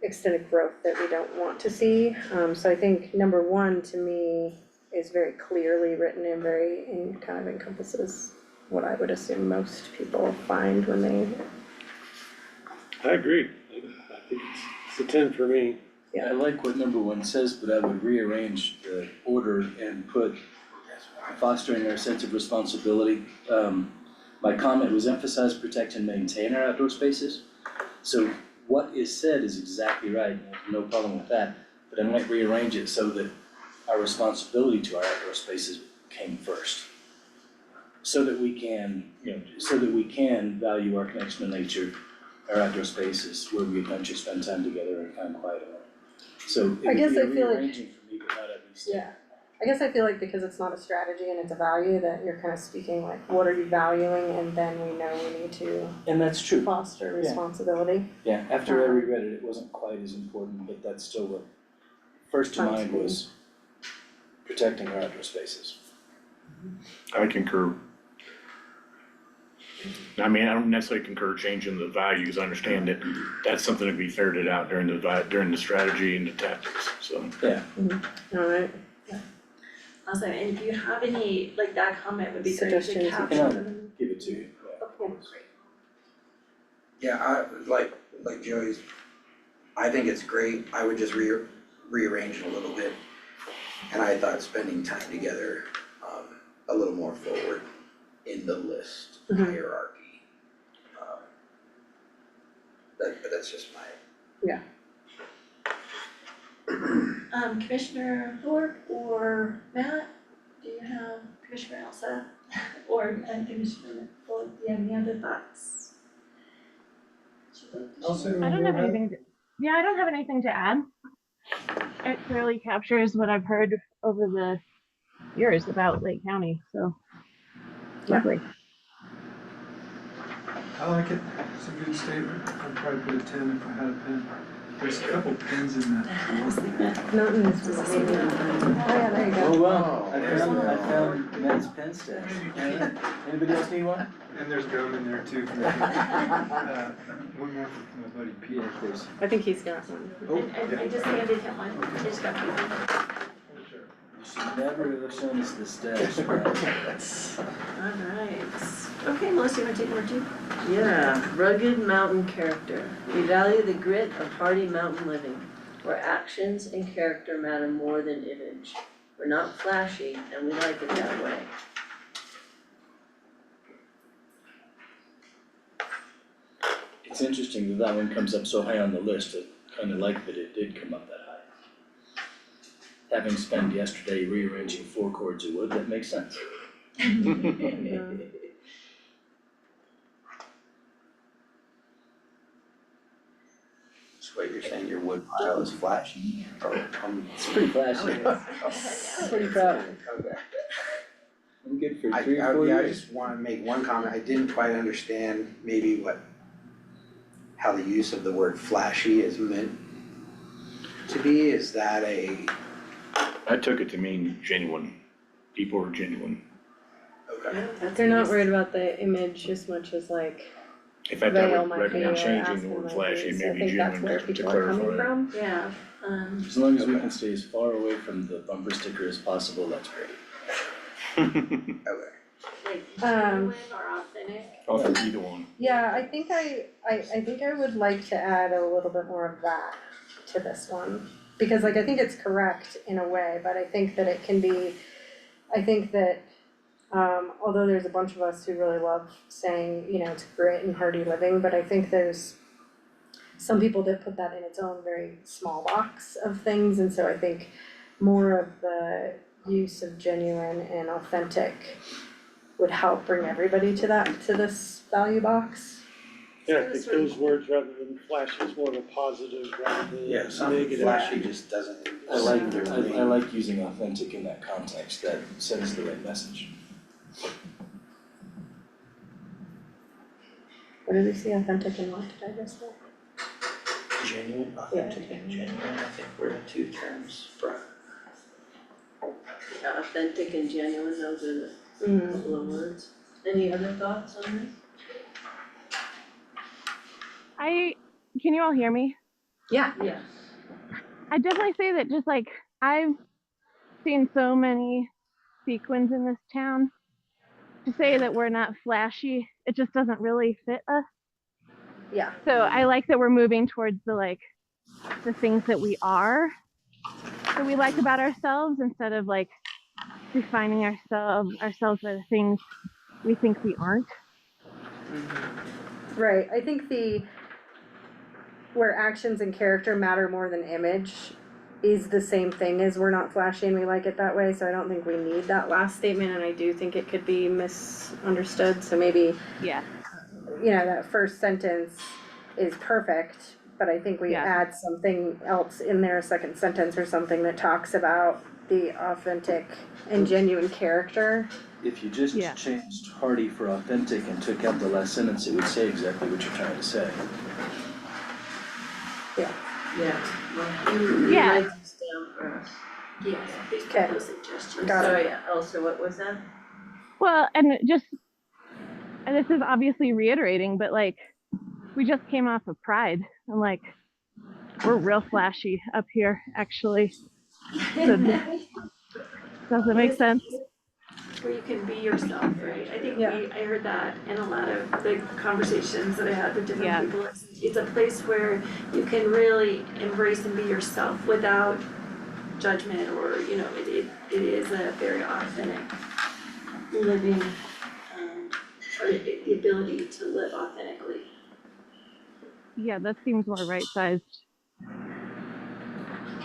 extended growth that we don't want to see. So I think number 1 to me is very clearly written and kind of encompasses what I would assume most people find when they. I agree. I think it's a 10 for me. I like what number 1 says, but I would rearrange the order and put fostering our sense of responsibility. My comment was emphasize, protect, and maintain our outdoor spaces. So what is said is exactly right, no problem with that, but I might rearrange it so that our responsibility to our outdoor spaces came first. So that we can, value our connection to nature, our outdoor spaces, where we adventure, spend time together, and find quiet alone. So it I would guess be a I feel like- rearranging for me, but not at least. Yeah, I guess I feel like because it's not a strategy and it's a value, that you're kind of speaking like, what are you valuing, and then we know we need to And that's true. foster responsibility. Yeah, after I reread it, it wasn't quite as important, but that's still what first to mind was protecting our outdoor spaces. I concur. I mean, I don't necessarily concur changing the values, I understand that that's something to be ferreted out during the strategy and the tactics, so. Yeah. Alright, Awesome, and if you have any, like that comment would be great to Suggestions, you capture can- them. Give it to you, yeah. okay. Yeah, I, like Joey's, I think it's great, I would just rearrange it a little bit. And I thought spending time together, a little more forward in the list hierarchy. But that's just my. Yeah. Commissioner Thorpe or Matt, do you have Commissioner Elsa or Commissioner Thorpe, do you have any other thoughts? I don't have anything to, yeah, I don't have anything to add. It clearly captures what I've heard over the years about Lake County, so Yeah. lovely. I like it, it's a good statement, I'd probably put a 10 if I had a pen. There's a couple pens in that. Mountain is really neat. Oh yeah, there you go. Oh, wow, I found Matt's pen stash. Anybody else need one? And there's gum in there too. One more for my buddy Pete. Yeah, of course. I think he's got one. I just handed him one, I just got one. You should never have shown us the stash, Matt. Alright, okay, Melissa, you wanna take number 2? Yeah, rugged mountain character. We value the grit of hardy mountain living, where actions and character matter more than image. We're not flashy, and we like it that way. It's interesting that one comes up so high on the list, I kinda like that it did come up that high. Having spent yesterday rearranging 4 cords of wood, that makes sense. So what you're saying, your wood pile is flashy, or, It's pretty flashy. Pretty proud. Okay. I'm good for I 3 or 4 yeah, I years. just wanna make one comment, I didn't quite understand maybe how the use of the word flashy is meant to be, is that I took it to mean genuine. People are genuine. okay, They're not worried about the image as much as like In fact, I veil would my pay or recommend changing the asking word my flashy, fees. I maybe think that's where genuine to people are coming clarify. from. Yeah, As long as we can stay as far away from the bumper sticker as possible, that's great. okay. like Um, genuine or authentic. I'll for either one. Yeah, I think I would like to add a little bit more of that to this one. Because like, I think it's correct in a way, but I think that it can be, I think that although there's a bunch of us who really love saying, you know, it's grit and hardy living, but I think there's some people that put that in its own very small box of things, and so I think more of the use of genuine and authentic would help bring everybody to this value box. Yeah, I think those words rather than flashy is more of a positive rather than Yeah, something negative. flashy just doesn't. I like using authentic in that context, that sends the right message. What did we see, authentic and what did I just say? Genuine, authentic, and genuine, I think were the two terms for. Yeah, authentic and genuine, those are the couple of words. Any other thoughts on this? Can you all hear me? Yeah. Yes. I definitely say that just like I've seen so many sequins in this town. To say that we're not flashy, it just doesn't really fit us. Yeah. So I like that we're moving towards the things that we are, that we like about ourselves, instead of like defining ourselves by the things we think we aren't. Right, I think where actions and character matter more than image is the same thing as we're not flashy and we like it that way, so I don't think we need that last statement, and I do think it could be misunderstood, so maybe, Yeah. you know, that first sentence is perfect, but I think we Yeah. add something else in there, a second sentence or something that talks about the authentic and genuine character. If you just Yeah. changed hardy for authentic and took out the last sentence, it would say exactly what you're trying to say. Yeah, well, you Yeah. write this down for us. Yes, please Okay. put those suggestions. Got it. Sorry, Elsa, what was that? Well, and this is obviously reiterating, but like, we just came off of Pride, and like, we're real flashy up here, actually. So, does it make sense? Where you can be yourself, right? I think Yeah. I heard that in a lot of the conversations that I had with Yeah. different people. It's a place where you can really embrace and be yourself without judgment, or, you know, it is a very authentic living, or the ability to live authentically. Yeah, that seems more right-sized.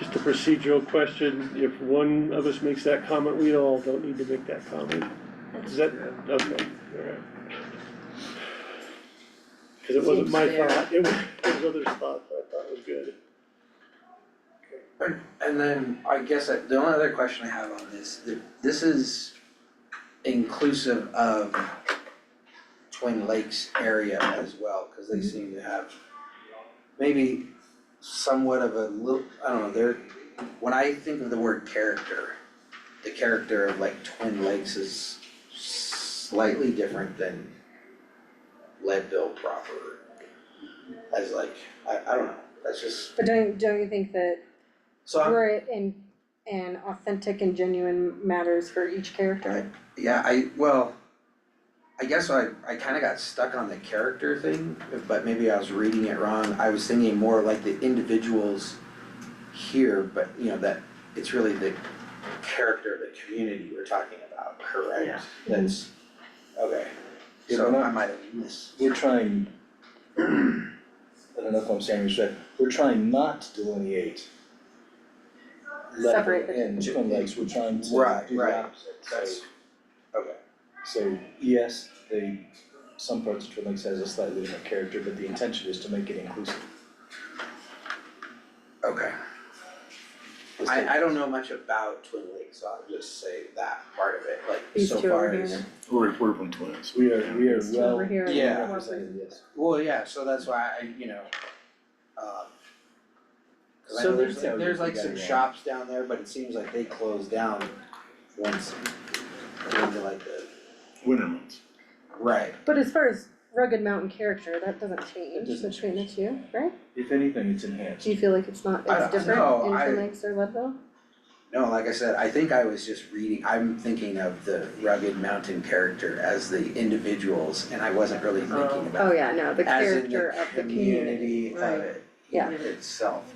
Just a procedural question, if one of us makes that comment, we all don't need to make that comment. Is that, okay, alright. Cause it wasn't my Seems fair. thought, it was others' thought, but I thought it was good. And then I guess the only other question I have on this is inclusive of Twin Lakes area as well, cause they seem to have maybe somewhat of a little, I don't know, when I think of the word character, the character of like Twin Lakes is slightly different than Leadville proper. As like, I don't know, that's just, But don't you think that so I'm, we're in an authentic and genuine matters for each character? yeah, I guess I kinda got stuck on the character thing, but maybe I was reading it wrong. I was thinking more like the individuals here, but you know, that it's really the character of the community we're talking about, correct? Yeah. That's, okay, Yeah, so we're not- I might have missed. We're trying, I don't know if I'm saying this right, we're trying not to delineate Separate Leadville the and Twin Lakes, we're trying to Right, do the right. opposite, That's, okay. so yes, some parts of Twin Lakes has a slightly different character, but the intention is to make it inclusive. Okay. I don't know much about Twin Lakes, so I'll just say that part of it, like These so two far over as. here. We're from Twins. We are These two well over here. Yeah. represented, yes. Well, yeah, so that's why I, you know, cause I So know there's there's- there's like you got some it wrong. shops down there, but it seems like they closed down once into like the, Winter months. right, But as far as rugged mountain character, that doesn't It change doesn't between the two, right? If anything, it's enhanced. Do you feel like it's not, I it's don't different know, in Twin I- Lakes or Leadville? no, like I said, I think I was just reading, I'm thinking of the rugged mountain character as the individuals, and I wasn't really thinking Oh about yeah, no, the as in character the of the community, community of right. it Yeah. itself,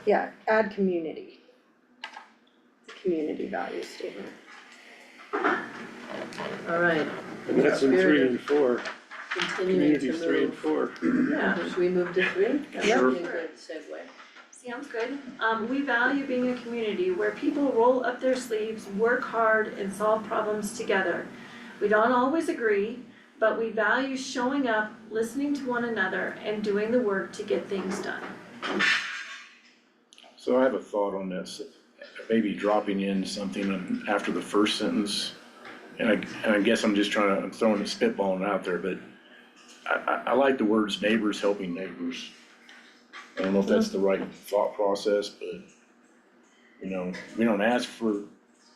Yeah, add community. Community value statement. Alright, And that's in 3 and 4, continuing to communities 3 and move. 4. Yeah, should we move to 3? That Sure. would be a good segue. Sounds good. We value being a community where people roll up their sleeves, work hard, and solve problems together. We don't always agree, but we value showing up, listening to one another, and doing the work to get things done. So I have a thought on this, maybe dropping in something after the first sentence. And I guess I'm throwing a spitballing out there, but I like the words neighbors helping neighbors. I don't know if that's the right thought process, but, you know, we don't ask for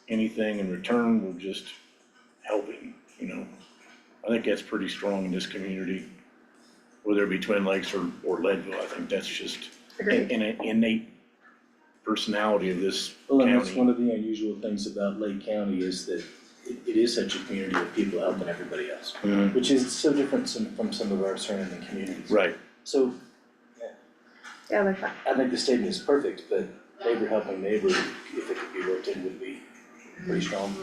anything in return, we're just helping, you know? I think that's pretty strong in this community, whether it be Twin Lakes or Leadville, I think that's just Agreed. an innate personality of this Well, and that's county. one of the unusual things about Lake County is that it is such a community of people helping everybody else, Mhm. which is so different from some of our surrounding communities. Right, So Yeah, I like that. I think the statement is perfect, but neighbor helping neighbor, if it could be worked in, would be pretty strong.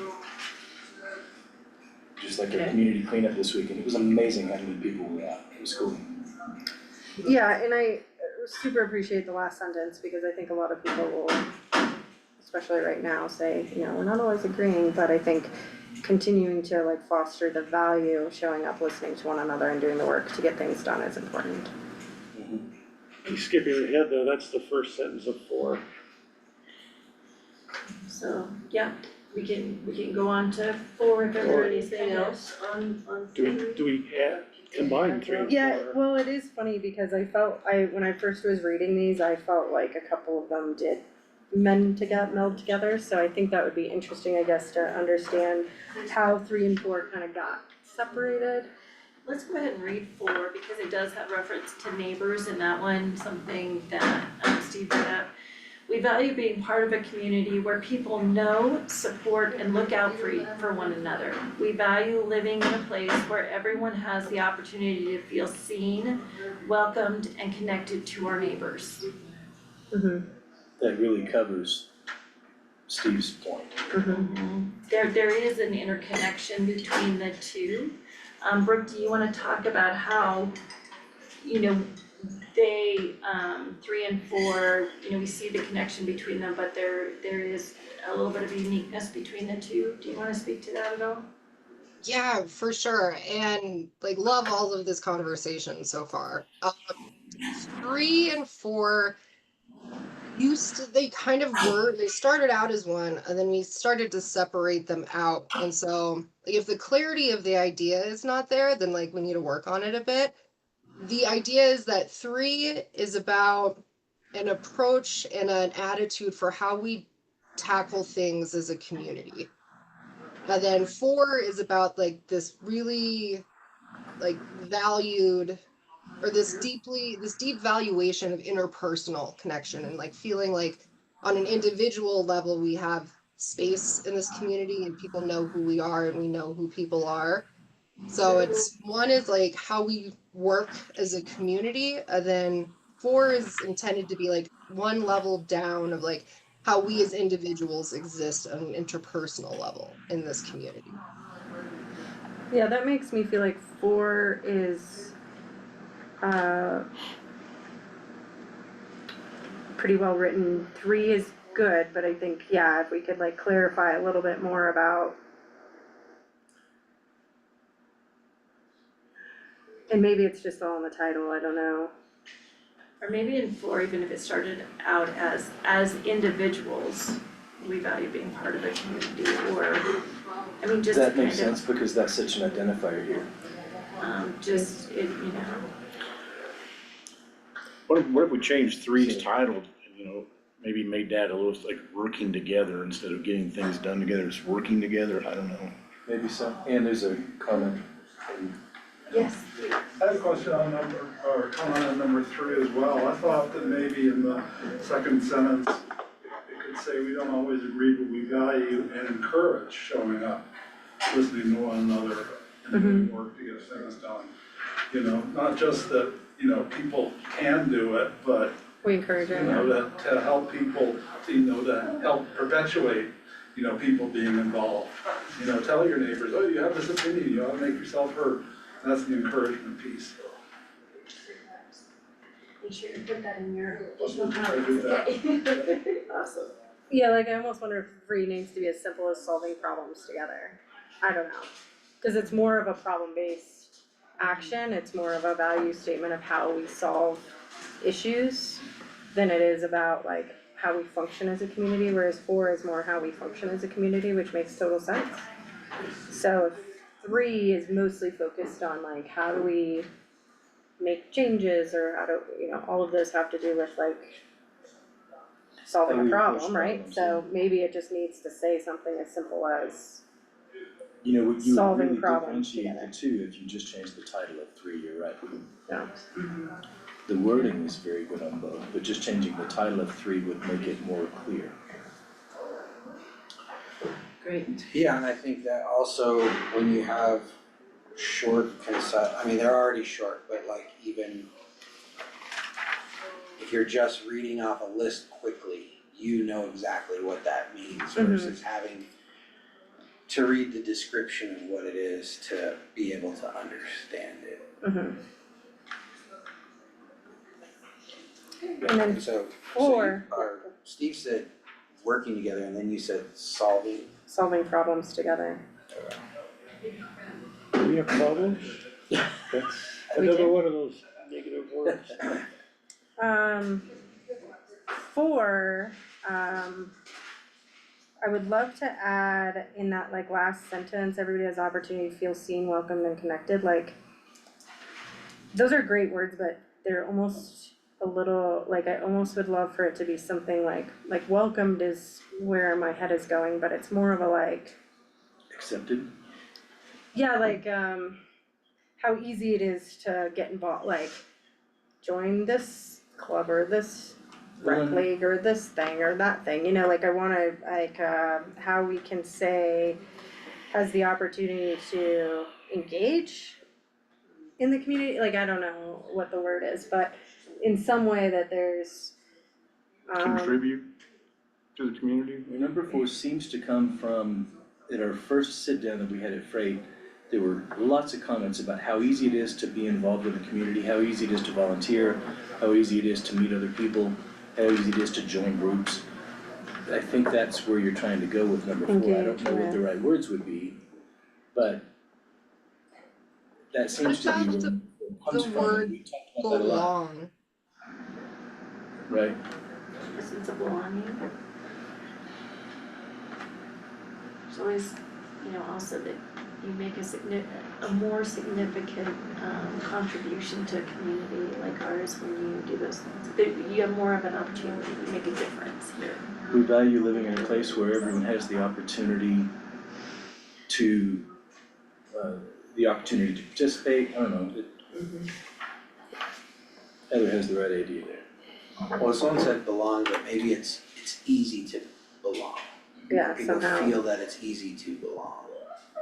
Just like a Okay. community cleanup this weekend, it was amazing how many people were out, it was cool. Yeah, and I super appreciate the last sentence because I think a lot of people will, especially right now, say, you know, we're not always agreeing, but I think continuing to like foster the value of showing up, listening to one another and doing the work to get things done is important. You're skipping ahead though, that's the first sentence of 4. So, yeah, we can go on to 4 if Or everybody's anything saying else on Do 3? we add, combine 3 and 4? Yeah, well, it is funny because when I first was reading these, I felt like a couple of them did meld together, so I think that would be interesting, I guess, to understand how 3 and 4 kind of got separated. Let's go ahead and read 4 because it does have reference to neighbors and that one, something that Steve brought up. We value being part of a community where people know, support, and look out for one another. We value living in a place where everyone has the opportunity to feel seen, welcomed, and connected to our neighbors. Mm-hmm. That really covers Steve's point. There is an interconnection between the two. Brooke, do you wanna talk about how, you know, they, 3 and 4, you know, we see the connection between them, but there is a little bit of uniqueness between the two. Do you wanna speak to that at all? Yeah, for sure. And like love all of this conversation so far. 3 and 4 they kind of were, they started out as one, and then we started to separate them out. And so like, if the clarity of the idea is not there, then like we need to work on it a bit. The idea is that 3 is about an approach and an attitude for how we tackle things as a community. And then 4 is about like this really like valued or this deep valuation of interpersonal connection and like feeling like on an individual level we have space in this community and people know who we are and we know who people are. So it's one is like how we work as a community, and then 4 is intended to be like one level down of like how we as individuals exist on an interpersonal level in this community. Yeah, that makes me feel like 4 is pretty well written. 3 is good, but I think, yeah, if we could like clarify a little bit more about. And maybe it's just all in the title, I don't know. Or maybe in 4, even if it started out as individuals, we value being part of a community, or, I mean, just That kind makes sense because that's such an identifier here. just, it, you know, What if we changed 3's title, you know, maybe made that a little like working together instead of getting things done together, it's working together, I don't know. Maybe so. And there's a comment. yes. I have a question on comment on number 3 as well. I thought that maybe in the second sentence, it could say, we don't always agree, but we value and encourage showing up, listening to one another, and doing work to get things done. You know, not just that, you know, people can do it, but, We encourage you it. know, that to help people, you know, to help perpetuate, you know, people being involved. You know, tell your neighbors, oh, you have this opinion, you ought to make yourself heard. That's the encouragement piece. Make sure you put that in your additional comments. comments. Awesome. Yeah, like I almost wonder if 3 needs to be as simple as solving problems together. I don't know. Cause it's more of a problem-based action, it's more of a value statement of how we solve issues than it is about like how we function as a community, whereas 4 is more how we function as a community, which makes total sense. So if 3 is mostly focused on like how do we make changes or how do, you know, all of those have to do with like solving How a we approach problem, right? problems, So maybe it just needs to say something as simple as, You know, you would Solving really problems differentiate together. the two if you just change the title of 3, you're right. yeah. The wording is very good on both, but just changing the title of 3 would make it more clear. Great. Yeah, and I think that also when you have short, concise, I mean, they're already short, but like even if you're just reading off a list quickly, you know exactly what that means versus having to read the description of what it is to be able to understand it. Mm-hmm. And then So 4, Steve said working together, and then you said solving. solving problems together. Do we have problems? That's We another do. one of those negative words. 4, I would love to add in that like last sentence, everybody has opportunity to feel seen, welcomed and connected, like those are great words, but they're almost a little, like I almost would love for it to be something like welcomed is where my head is going, but it's more of a like, Accepted? yeah, like how easy it is to get involved, like join this club or this rec league or this thing or that thing, you know, like I wanna, like how we can say has the opportunity to engage in the community, like I don't know what the word is, but in some way that there's Contribute to the community? Number 4 seems to come from, at our first sit down that we had at Freight, there were lots of comments about how easy it is to be involved in the community, how easy it is to volunteer, how easy it is to meet other people, how easy it is to join groups. I think that's where you're trying to go with number 4. I don't know what the right words would be, but that seems to be Sometimes where it comes the from, word and we talked about that a lot, belong. right? A sense of belonging. There's always, also that you make a more significant contribution to a community like ours when you do those things. You have more of an opportunity to make a difference here. We value living in a place where everyone has the opportunity to, participate, I don't know, Heather has the right idea there. Well, someone said belong, but maybe it's easy to belong. Yeah, People somehow. feel that it's easy to belong.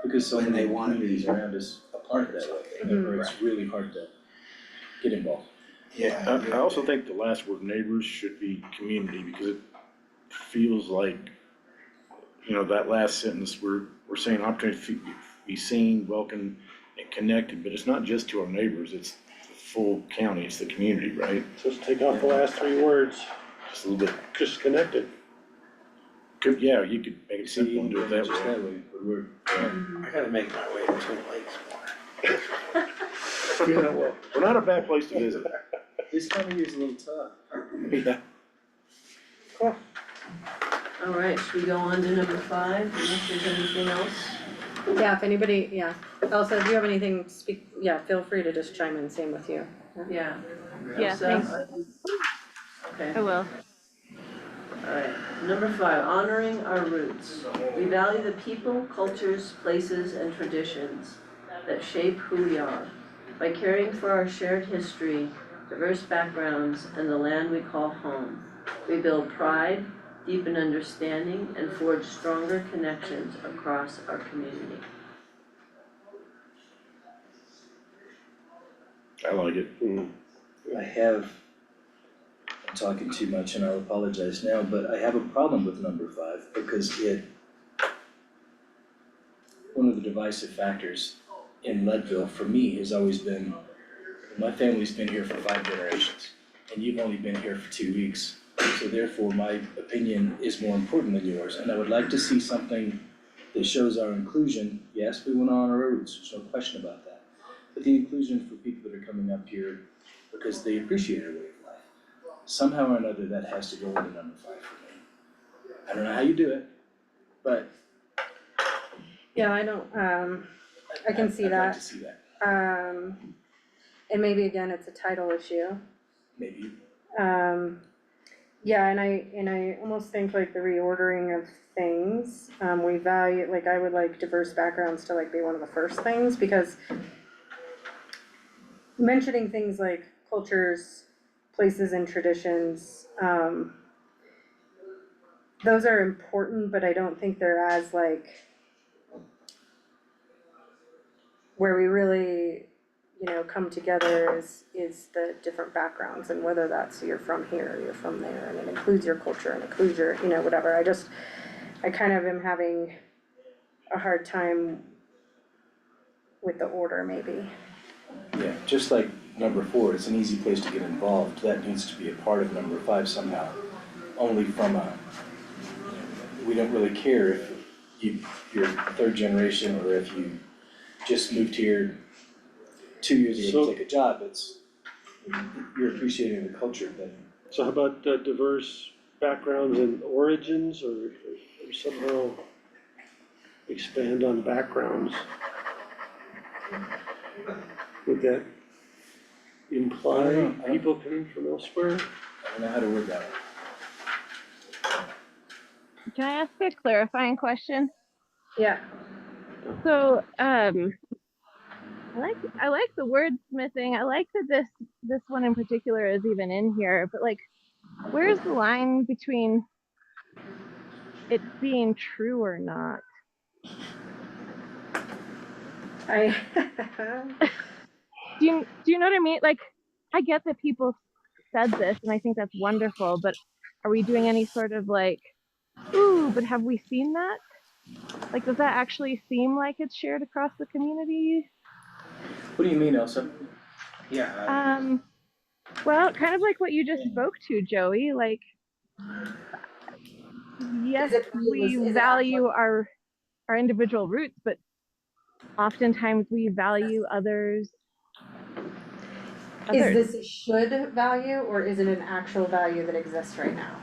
Because so When many they wanna communities be around us aren't that way, where it's really hard to get involved. Yeah. I also think the last word neighbors should be community, because it feels like, that last sentence, we're saying opportunity to be seen, welcome, and connected, but it's not just to our neighbors, it's the full county, it's the community, right? So let's take off the last 3 words, Just a little bit, just connected. yeah, you could make it simple and do it that Just way. that way, but we're, I gotta make my way to Twin Lakes more. Yeah, well, we're not a bad place to visit. this time of year is a little tough. Yeah. All right, should we go on to number 5, unless there's anything else? Yeah, if anybody, Elsa, if you have anything, feel free to just chime in, same with you. Yeah. Yeah, Elsa? thanks. Okay. I will. Alright, number 5, honoring our roots. We value the people, cultures, places, and traditions that shape who we are. By caring for our shared history, diverse backgrounds, and the land we call home, we build pride, deepen understanding, and forge stronger connections across our community. I like it. I'm talking too much and I'll apologize now, but I have a problem with number 5 because one of the divisive factors in Leadville for me has always been, my family's been here for 5 generations and you've only been here for 2 weeks. So therefore, my opinion is more important than yours, and I would like to see something that shows our inclusion. Yes, we want to honor our roots, there's no question about that. But the inclusion for people that are coming up here because they appreciate our way of life. Somehow or another, that has to go into number 5 for me. I don't know how you do it, but Yeah, I don't, I can see I'd like that. to see that, And maybe again, it's a title issue. maybe. Yeah, and I almost think like the reordering of things, we value, like I would like diverse backgrounds to like be one of the first things, because mentioning things like cultures, places and traditions, those are important, but I don't think they're as like where we really, come together is the different backgrounds, and whether that's you're from here, or you're from there, and it includes your culture and includes your, whatever. I kind of am having a hard time with the order maybe. Yeah, just like number 4, it's an easy place to get involved, that needs to be a part of number 5 somehow. Only from we don't really care if you're 3rd generation or if you just moved here 2 years ago to take a job, you're appreciating the culture, but. So how about diverse backgrounds and origins, or somehow expand on backgrounds? Would that imply I don't know. people coming from elsewhere? I don't know how to word that. Can I ask a clarifying question? Yeah, So, I like the wordsmithing. I like that this one in particular is even in here, but like, where's the line between it being true or not? Do you know what I mean? Like, I get that people said this, and I think that's wonderful, but are we doing any sort of like, ooh, but have we seen that? Like, does that actually seem like it's shared across the community? What do you mean, Elsa? Yeah, Well, kind of like what you just spoke to, Joey, like, yes, we value our individual roots, but oftentimes we value others. Is this a should value or is it an actual value that exists right now?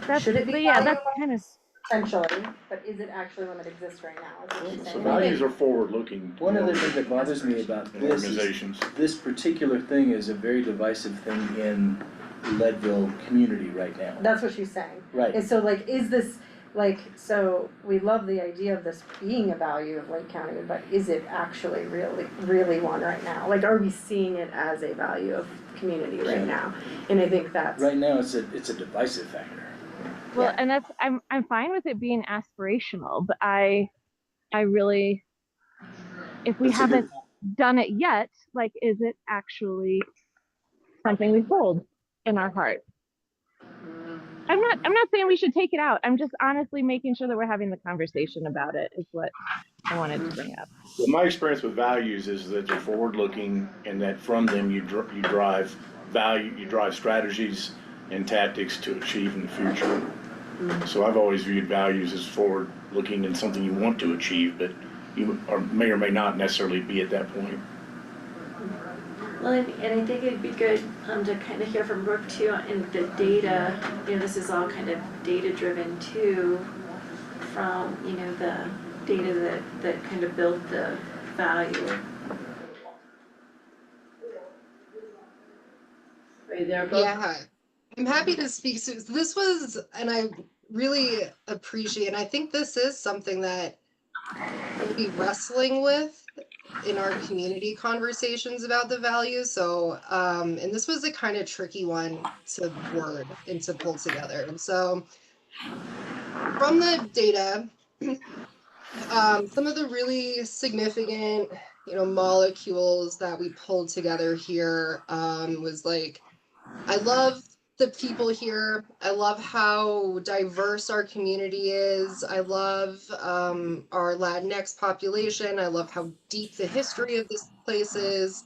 That's, Should it be but yeah, valued? that's kind of, Potentially, but is it actually one that exists right now, is what you're So saying? values are forward-looking. One other thing that bothers me about in this is, organizations. this particular thing is a very divisive thing in the Leadville community right now. That's what she's saying. Right. And so like, is this, like, so we love the idea of this being a value of Lake County, but is it actually really one right now? Like, are we seeing it as a value of community right now? And I think that's. Right now, it's a divisive factor. well, and that's, I'm fine with it being aspirational, but I really, if we That's a good- haven't done it yet, like, is it actually something we hold in our heart? I'm not saying we should take it out. I'm just honestly making sure that we're having the conversation about it is what I wanted to bring up. Well, my experience with values is that they're forward-looking and that from them you drive value, you drive strategies and tactics to achieve in the future. So I've always viewed values as forward-looking and something you want to achieve, but you may or may not necessarily be at that point. Well, and I think it'd be good to kind of hear from Brooke too, and the data, you know, this is all kind of data driven too, from, you know, the data that kind of built the value. Are you there, Brooke? Yeah, I'm happy to speak. So this was, and I really appreciate, and I think this is something that we'll be wrestling with in our community conversations about the values. So, and this was a kind of tricky one to word and to pull together. And so, from the data, some of the really significant, you know, molecules that we pulled together here was like, I love the people here. I love how diverse our community is. I love our Latinx population. I love how deep the history of this place is.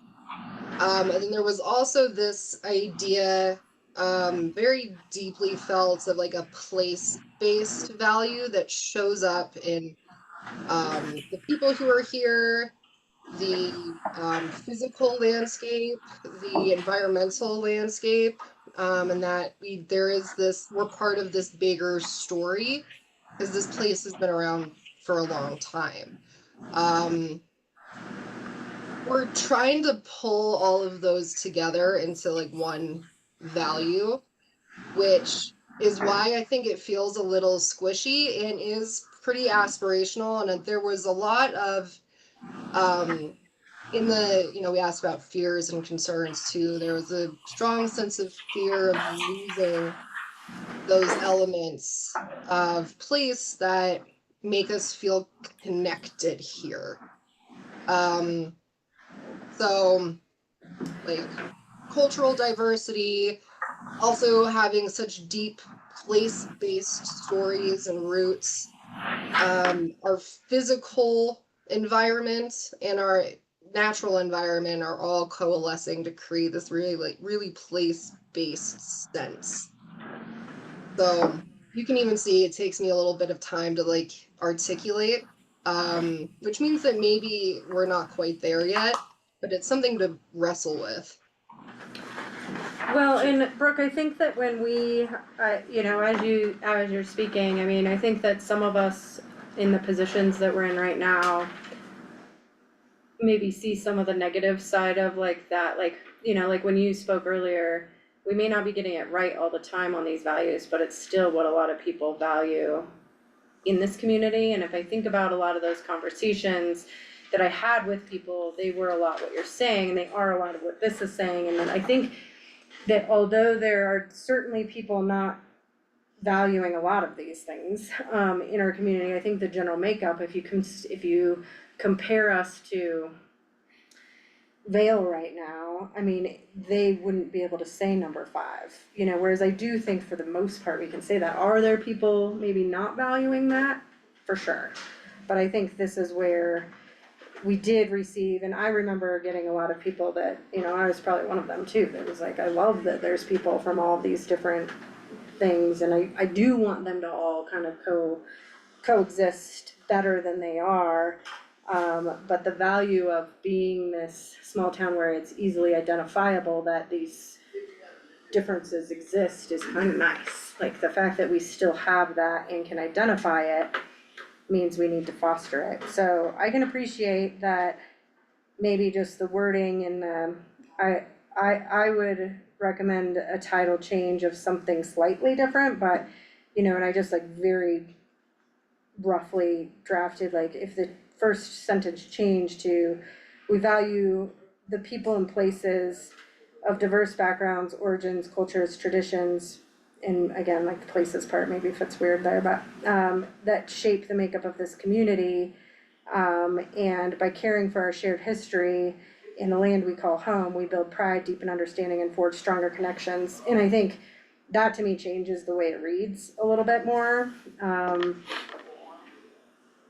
And then there was also this idea, very deeply felt, of like a place-based value that shows up in the people who are here, the physical landscape, the environmental landscape, and that we're part of this bigger story because this place has been around for a long time. We're trying to pull all of those together into like one value, which is why I think it feels a little squishy and is pretty aspirational. And there was a lot of in the, you know, we asked about fears and concerns too. There was a strong sense of fear of losing those elements of place that make us feel connected here. So like cultural diversity, also having such deep place-based stories and roots, our physical environment and our natural environment are all coalescing to create this really place-based sense. So you can even see it takes me a little bit of time to like articulate, which means that maybe we're not quite there yet, but it's something to wrestle with. Well, and Brooke, I think that when we, you know, as you're speaking, I mean, I think that some of us in the positions that we're in right now maybe see some of the negative side of like that, like, you know, like when you spoke earlier, we may not be getting it right all the time on these values, but it's still what a lot of people value in this community. And if I think about a lot of those conversations that I had with people, they were a lot what you're saying, and they are a lot of what this is saying. And then I think that although there are certainly people not valuing a lot of these things in our community, I think the general makeup, if you compare us to Vail right now, I mean, they wouldn't be able to say number 5, you know, whereas I do think for the most part we can say that. Are there people maybe not valuing that? for sure. But I think this is where we did receive, and I remember getting a lot of people that, you know, I was probably one of them too, that was like, I love that there's people from all these different things, and I do want them to all kind of coexist better than they are. But the value of being this small town where it's easily identifiable that these differences exist is kind of nice. Like the fact that we still have that and can identify it means we need to foster it. So I can appreciate that maybe just the wording and I would recommend a title change of something slightly different, but you know, and I just like very roughly drafted, like if the first sentence changed to, we value the people and places of diverse backgrounds, origins, cultures, traditions, and again, like the places part maybe fits weird there, but that shape the makeup of this community. And by caring for our shared history in the land we call home, we build pride, deepen understanding, and forge stronger connections. And I think that to me changes the way it reads a little bit more.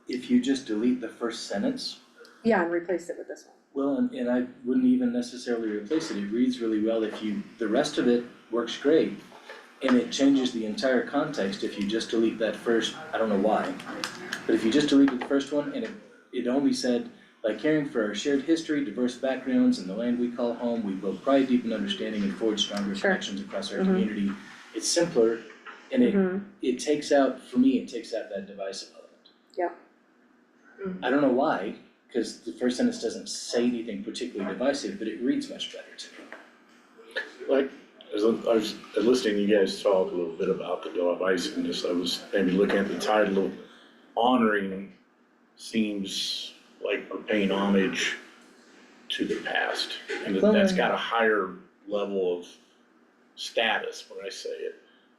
If you just delete the first sentence, Yeah, and replace it with this one. well, and I wouldn't even necessarily replace it, it reads really well the rest of it works great. And it changes the entire context if you just delete that first, I don't know why. But if you just deleted the first one and it only said, by caring for our shared history, diverse backgrounds, and the land we call home, we build pride, deepen understanding, and forge stronger Sure. connections across our community. It's simpler, and it takes out, for me, it takes out that divisive element. Yeah. I don't know why, cause the first sentence doesn't say anything particularly divisive, but it reads much better to me. Like, as I was listening to you guys talk a little bit about the divisiveness, I was maybe looking at the title of honoring seems like we're paying homage to the past. And that's got a higher level of status when I say it.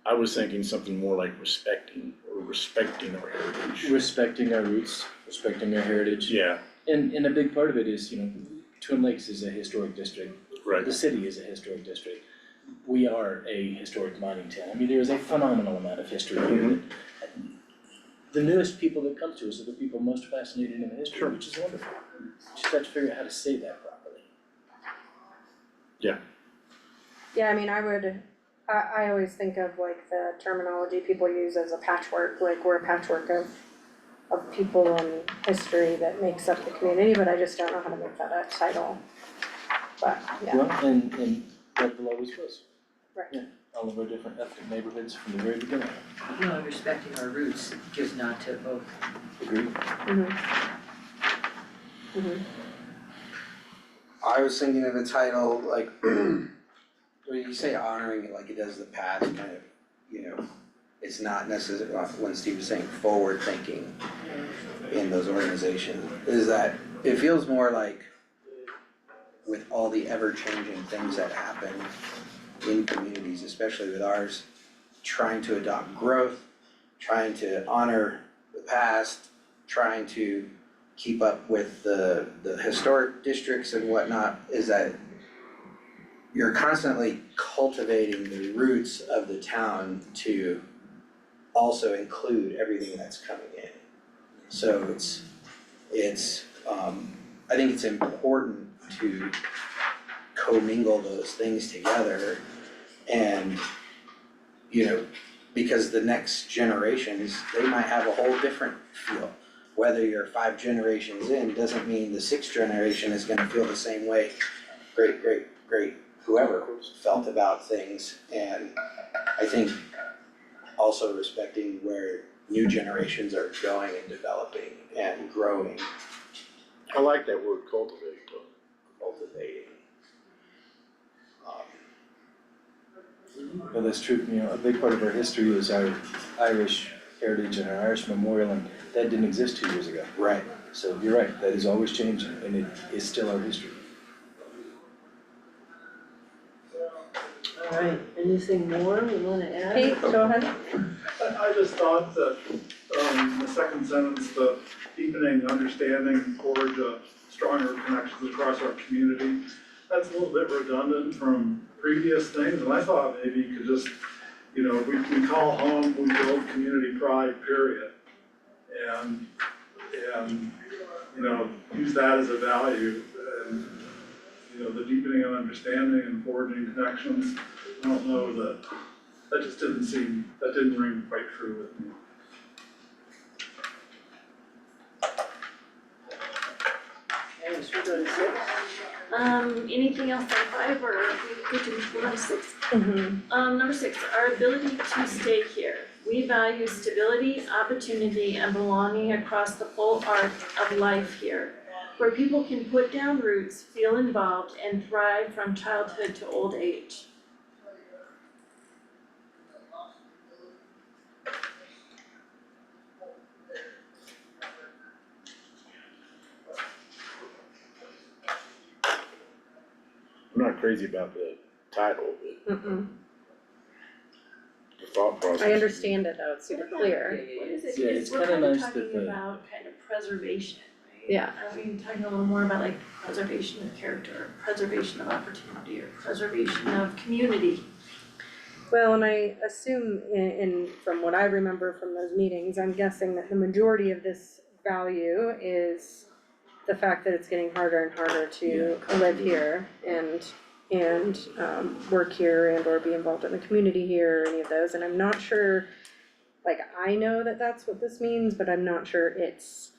I was thinking something more like respecting our heritage. Respecting our roots, respecting our heritage. Yeah, And a big part of it is, you know, Twin Lakes is a historic district. right. The city is a historic district. We are a historic mining town. I mean, there is a phenomenal amount of history here that the newest people that come to us are the people most fascinated in the history, which is wonderful. Just have to figure out how to say that properly. Yeah, I mean, I always think of like the terminology people use as a patchwork, like we're a patchwork of people and history that makes up the community, but I just don't know how to make that a title. But, yeah, Well, and Leadville always was. Right. Yeah, all of our different ethnic neighborhoods from the very beginning. No, respecting our roots gives nod to both. Agreed? I was thinking of a title like, when you say honoring it like it does the past, kind of, you know, it's not necessarily, when Steve was saying forward thinking in those organizations, is that it feels more like with all the ever-changing things that happen in communities, especially with ours, trying to adopt growth, trying to honor the past, trying to keep up with the historic districts and whatnot, is that you're constantly cultivating the roots of the town to also include everything that's coming in. So I think it's important to commingle those things together and, you know, because the next generations, they might have a whole different feel. Whether you're 5 generations in doesn't mean the 6th generation is gonna feel the same way great whoever felt about things. And I think also respecting where new generations are going and developing and growing. I like that word cultivate though. Cultivating. Well, that's true, you know, a big part of our history is our Irish heritage and our Irish memorial, and that didn't exist 2 years ago. Right. So you're right, that is always changing, and it is still our history. Alright, anything more we wanna add? Kate, go ahead. I just thought that, the second sentence, the deepening understanding, forge stronger connections across our community, that's a little bit redundant from previous things, and I thought maybe you could just, you know, we call home, we build community pride, period. and, you know, use that as a value and, you know, the deepening of understanding and forging connections. I don't know that just that didn't ring quite true with me. Okay, should we go to 6? Anything else on 5 or we go to number 6? Mm-hmm. Number 6, our ability to stay here. We value stability, opportunity, and belonging across the full arc of life here, where people can put down roots, feel involved, and thrive from childhood to old age. I'm not crazy about the title, but Mm-mm. the thought process. I understand it though, it's super clear. What is it? Yeah, it's We're kinda nice talking that the- about kind of preservation, right? Yeah. Are we talking a little more about like preservation of character, preservation of opportunity, or preservation of community? Well, and I assume from what I remember from those meetings, I'm guessing that the majority of this value is the fact that it's getting harder and harder to live here and work here and or be involved in the community here or any of those, and I'm not sure, like, I know that that's what this means, but I'm not sure it's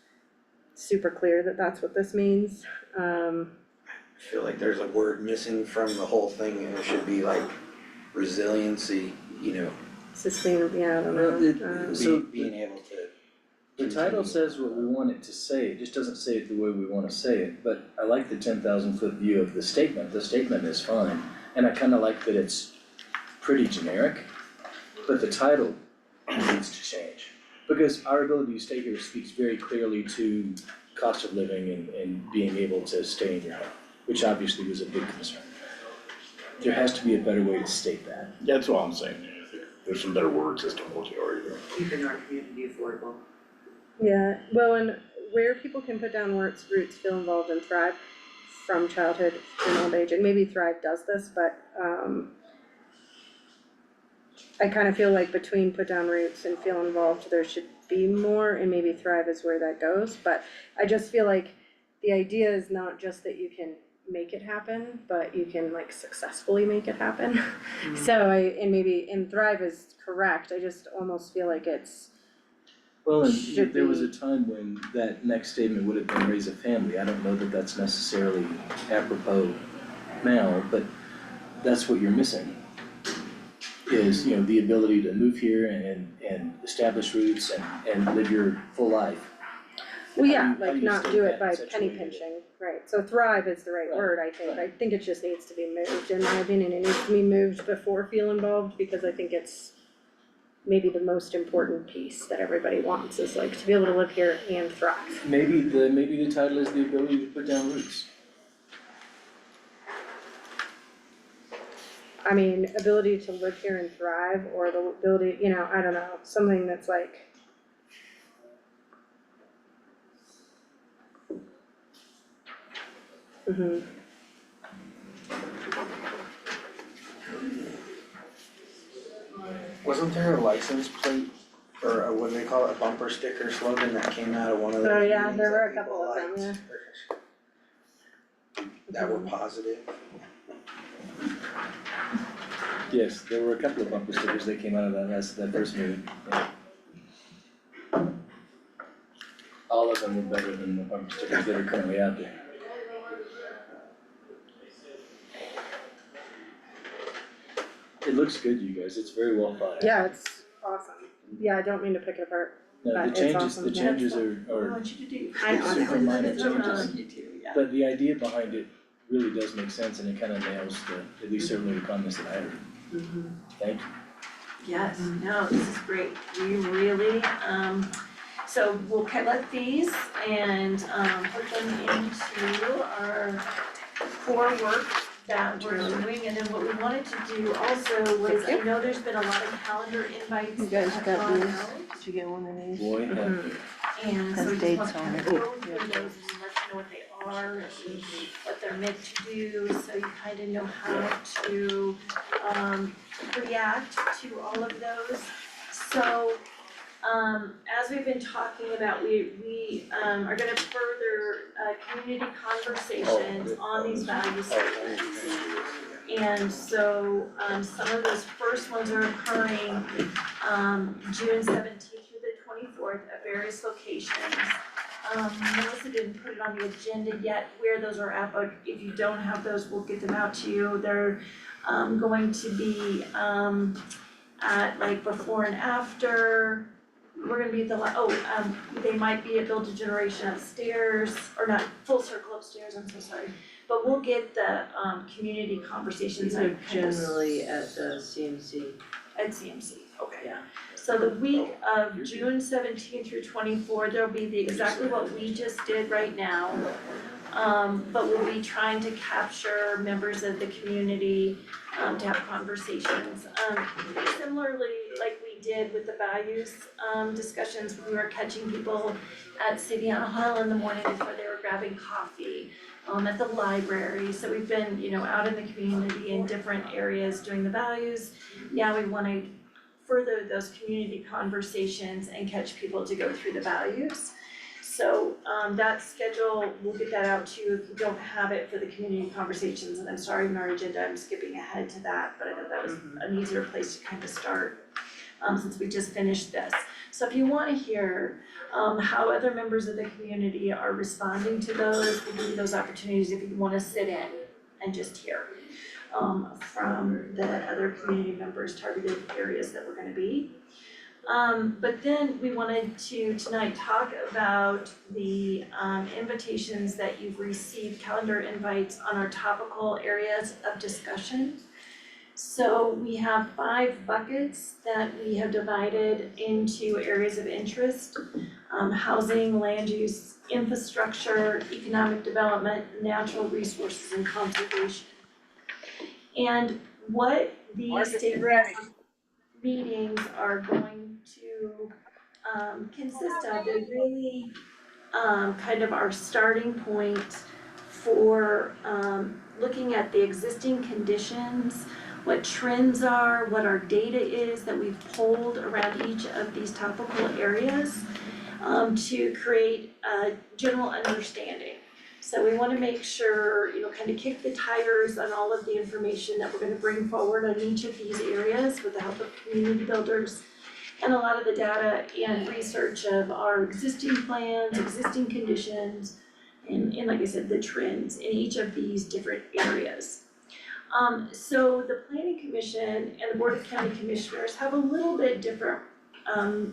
super clear that that's what this means. I feel like there's a word missing from the whole thing and it should be like resiliency, you know, Sustainable, yeah, I don't Well, know. So being able to. the title continue. says what we want it to say, it just doesn't say it the way we wanna say it, but I like the 10,000-foot view of the statement is fine. And I kinda like that it's pretty generic, but the title needs to change. Because our ability to stay here speaks very clearly to cost of living and being able to stay in your home, which obviously was a big concern. There has to be a better way to state that. That's all I'm saying. I think there's some better words as to what you already wrote. Keeping our community affordable. Yeah, well, and where people can put down roots, feel involved and thrive from childhood and old age, and maybe Thrive does this, but I kind of feel like between put down roots and feel involved, there should be more, and maybe Thrive is where that goes, but I just feel like the idea is not just that you can make it happen, but you can like successfully make it happen. So and Thrive is correct, I just almost feel like it's, Well, and Should there was be. a time when that next statement would have been raise a family. I don't know that that's necessarily apropos now, but that's what you're missing. Is, you know, the ability to move here and establish roots and live your full life. well, yeah, How do you like not state do that it by in such a penny way that- pinching, right, so Thrive is the right Right, word, I think, right. I think it just needs to be moved, in my opinion, it needs to be moved before feel involved, because I think it's maybe the most important piece that everybody wants, is like to be able to live here and thrive. Maybe the title is the ability to put down roots. I mean, ability to live here and thrive, or the ability, you know, I don't know, something that's like. Mhm. Wasn't there a license plate or what do they call it, a bumper sticker slogan that came out of one of those Oh, yeah, meetings there were that a couple people of them, liked, that were positive? Yes, there were a couple of bumper stickers that came out of that first meeting. Yeah. All of them were better than the bumper stickers that are currently out there. It looks good, you guys, it's very well thought out. Yeah, it's awesome, yeah, I don't mean to pick it apart, No, but the it's changes, awesome, the yeah. changes What I are want you to do. I know, super minor That's what I changes. want you to, yeah. But the idea behind it really does make sense and it kind of nails at least certainly the comments that I heard. Thank you. Yes, no, this is great, we really, so we'll collect these and, put them into our core work that we're doing, and then what we wanted to do also was, I know there's been a lot of calendar invites You guys that got have gone these? out. Did you get one of these? Boy, have Mhm. we. And so Has we just dates want to on kind it. of go through those and let you know what they are and what they're meant to do, so you kind of know how to react to all of those. So as we've been talking about, we are gonna further, community conversations on these value statements. And so, some of those first ones are occurring, June 17th through the 24th at various locations. Melissa didn't put it on the agenda yet where those are at, but if you don't have those, we'll get them out to you. They're, going to be, at like before and after. We're gonna be at the, they might be at Build a Generation upstairs, or not, Full Circle upstairs, I'm so sorry. But we'll get the, community conversations. These are generally at the CMC. At CMC, okay. Yeah. So the week of June 17th through 24th, there'll be exactly what we just did right now. But we'll be trying to capture members of the community, to have conversations. Similarly, like we did with the values, discussions, we were catching people at City on a Hill in the morning before they were grabbing coffee, at the library. So we've been, out in the community in different areas doing the values. Now we wanna further those community conversations and catch people to go through the values. So, that schedule, we'll get that out to you if you don't have it for the community conversations, and I'm sorry in our agenda, I'm skipping ahead to that, but I thought that was an easier place to kind of start, since we just finished this. So if you wanna hear, how other members of the community are responding to those, we'll give you those opportunities if you wanna sit in and just hear, from the other community members' targeted areas that we're gonna be. But then we wanted to tonight talk about the invitations that you've received, calendar invites on our topical areas of discussion. So we have 5 buckets that we have divided into areas of interest: housing, land use, infrastructure, economic development, natural resources, and conservation. And what these meetings are going to consist of, they're really kind of our starting point for looking at the existing conditions, what trends are, what our data is that we've pulled around each of these topical areas, to create a general understanding. So we wanna make sure, kind of kick the tires on all of the information that we're gonna bring forward on each of these areas with the help of community builders and a lot of the data and research of our existing plans, existing conditions, and like I said, the trends in each of these different areas. So the Planning Commission and the Board of County Commissioners have a little bit different,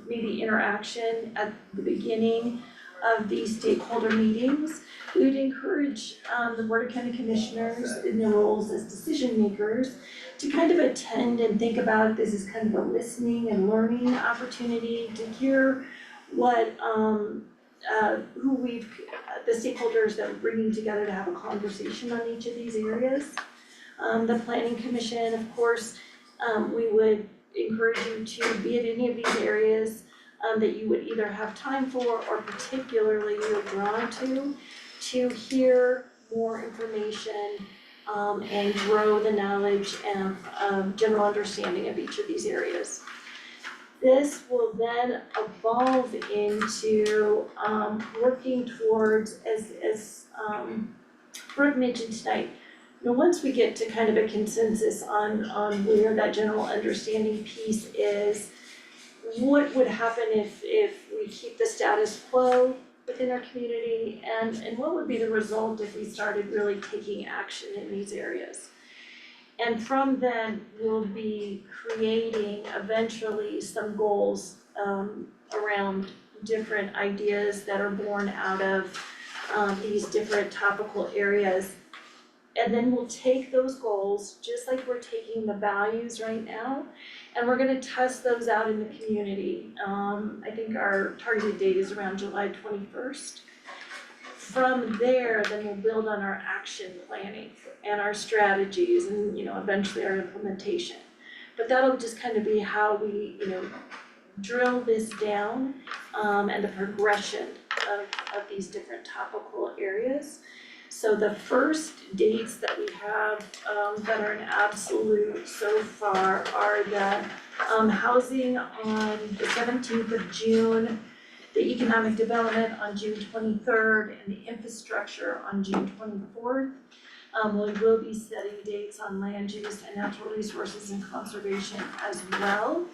maybe interaction at the beginning of these stakeholder meetings. We would encourage the Board of County Commissioners in their roles as decision makers to kind of attend and think about this as kind of a listening and learning opportunity to hear what the stakeholders that we're bringing together to have a conversation on each of these areas. The Planning Commission, of course, we would encourage you to be at any of these areas that you would either have time for or particularly you're drawn to hear more information and grow the knowledge and general understanding of each of these areas. This will then evolve into working towards, as Brooke mentioned tonight, once we get to kind of a consensus on where that general understanding piece is, what would happen if we keep the status quo within our community, and what would be the result if we started really taking action in these areas? And from then, we'll be creating eventually some goals around different ideas that are born out of these different topical areas. And then we'll take those goals, just like we're taking the values right now, and we're gonna test those out in the community. I think our targeted date is around July 21st. From there, then we'll build on our action planning and our strategies and, eventually our implementation. But that'll just kind of be how we, drill this down, and the progression of these different topical areas. So the first dates that we have, that are an absolute so far are the, housing on the 17th of June, the economic development on June 23rd, and the infrastructure on June 24th. We will be setting dates on land use and natural resources and conservation as well.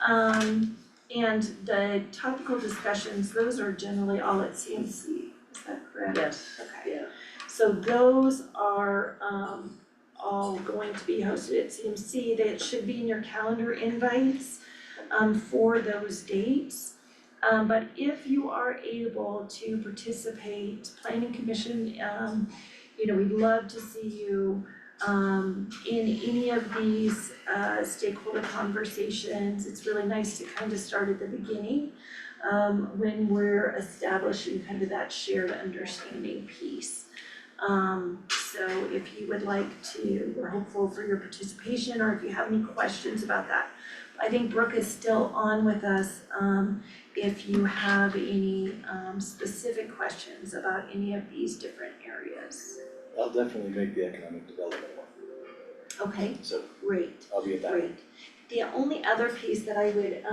And the topical discussions, those are generally all at CMC, is that correct? Yes, Okay. yeah. So those are all going to be hosted at CMC. They should be in your calendar invites for those dates. But if you are able to participate, Planning Commission, you know, we'd love to see you in any of these stakeholder conversations. It's really nice to kind of start at the beginning when we're establishing kind of that shared understanding piece. So if you would like to, we're hopeful for your participation, or if you have any questions about that. I think Brooke is still on with us, if you have any specific questions about any of these different areas. I'll definitely make the economic development one, Okay, so great. I'll be at that one. Great. The only other piece that I would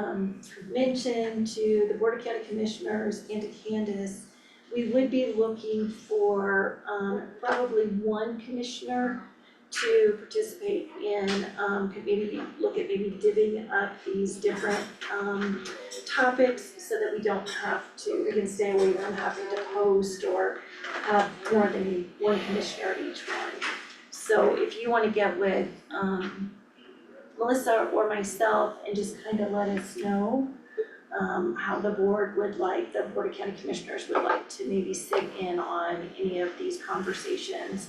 mention to the Board of County Commissioners and to Candace, we would be looking for probably one commissioner to participate in, could maybe look at maybe divvying up these different topics so that we don't have to, we can stay away from having to post or have more than one commissioner each one. So if you wanna get with Melissa or myself and just kind of let us know how the board would like, the Board of County Commissioners would like to maybe sit in on any of these conversations,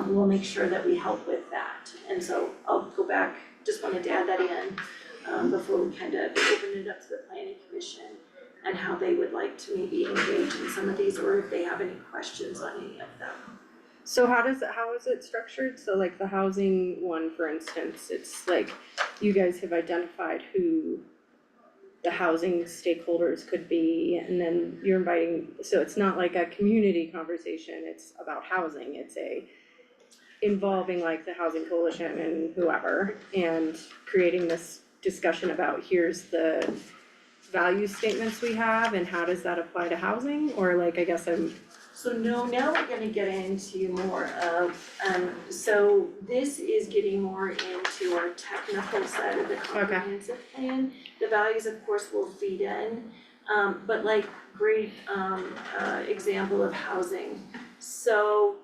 we'll make sure that we help with that. And so I'll go back, just wanted to add that in before we kind of open it up to the Planning Commission and how they would like to maybe engage in some of these, or if they have any questions on any of them. So how is it structured? So like the housing one, for instance, it's like you guys have identified who the housing stakeholders could be, and then you're inviting, so it's not like a community conversation, it's about housing, it's involving like the housing coalition and whoever, and creating this discussion about here's the value statements we have and how does that apply to housing, or like, I guess So no, now we're gonna get into more of, so this is getting more into our technical side of the comprehensive plan. The values, of course, will feed in, but like great example of housing. So,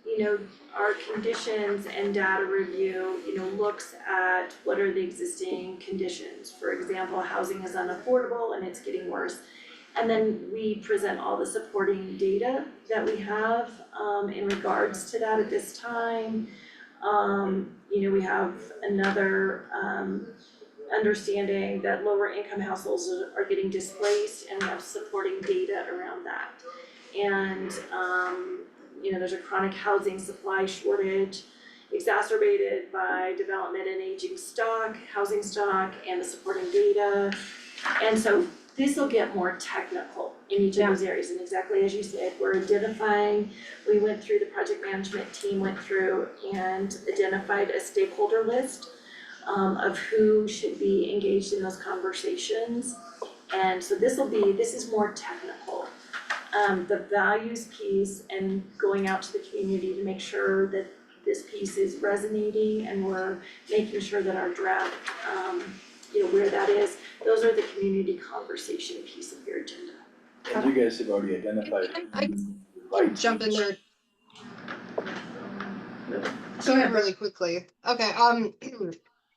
you know, our conditions and data review, you know, looks at what are the existing conditions. For example, housing is unaffordable and it's getting worse. And then we present all the supporting data that we have in regards to that at this time. You know, we have another understanding that lower income households are getting displaced, and we have supporting data around that. And you know, there's a chronic housing supply shortage exacerbated by development and aging stock, housing stock, and the supporting data. And so this will get more technical in each of those areas, and exactly as you said, we're identifying, we went through, the project management team went through and identified a stakeholder list of who should be engaged in those conversations. And so this is more technical. The values piece and going out to the community to make sure that this piece is resonating and we're making sure that our draft, you know, where that is, those are the community conversation piece of your agenda. And you guys have already identified. I can jump in there. Go ahead, Really quickly. Okay,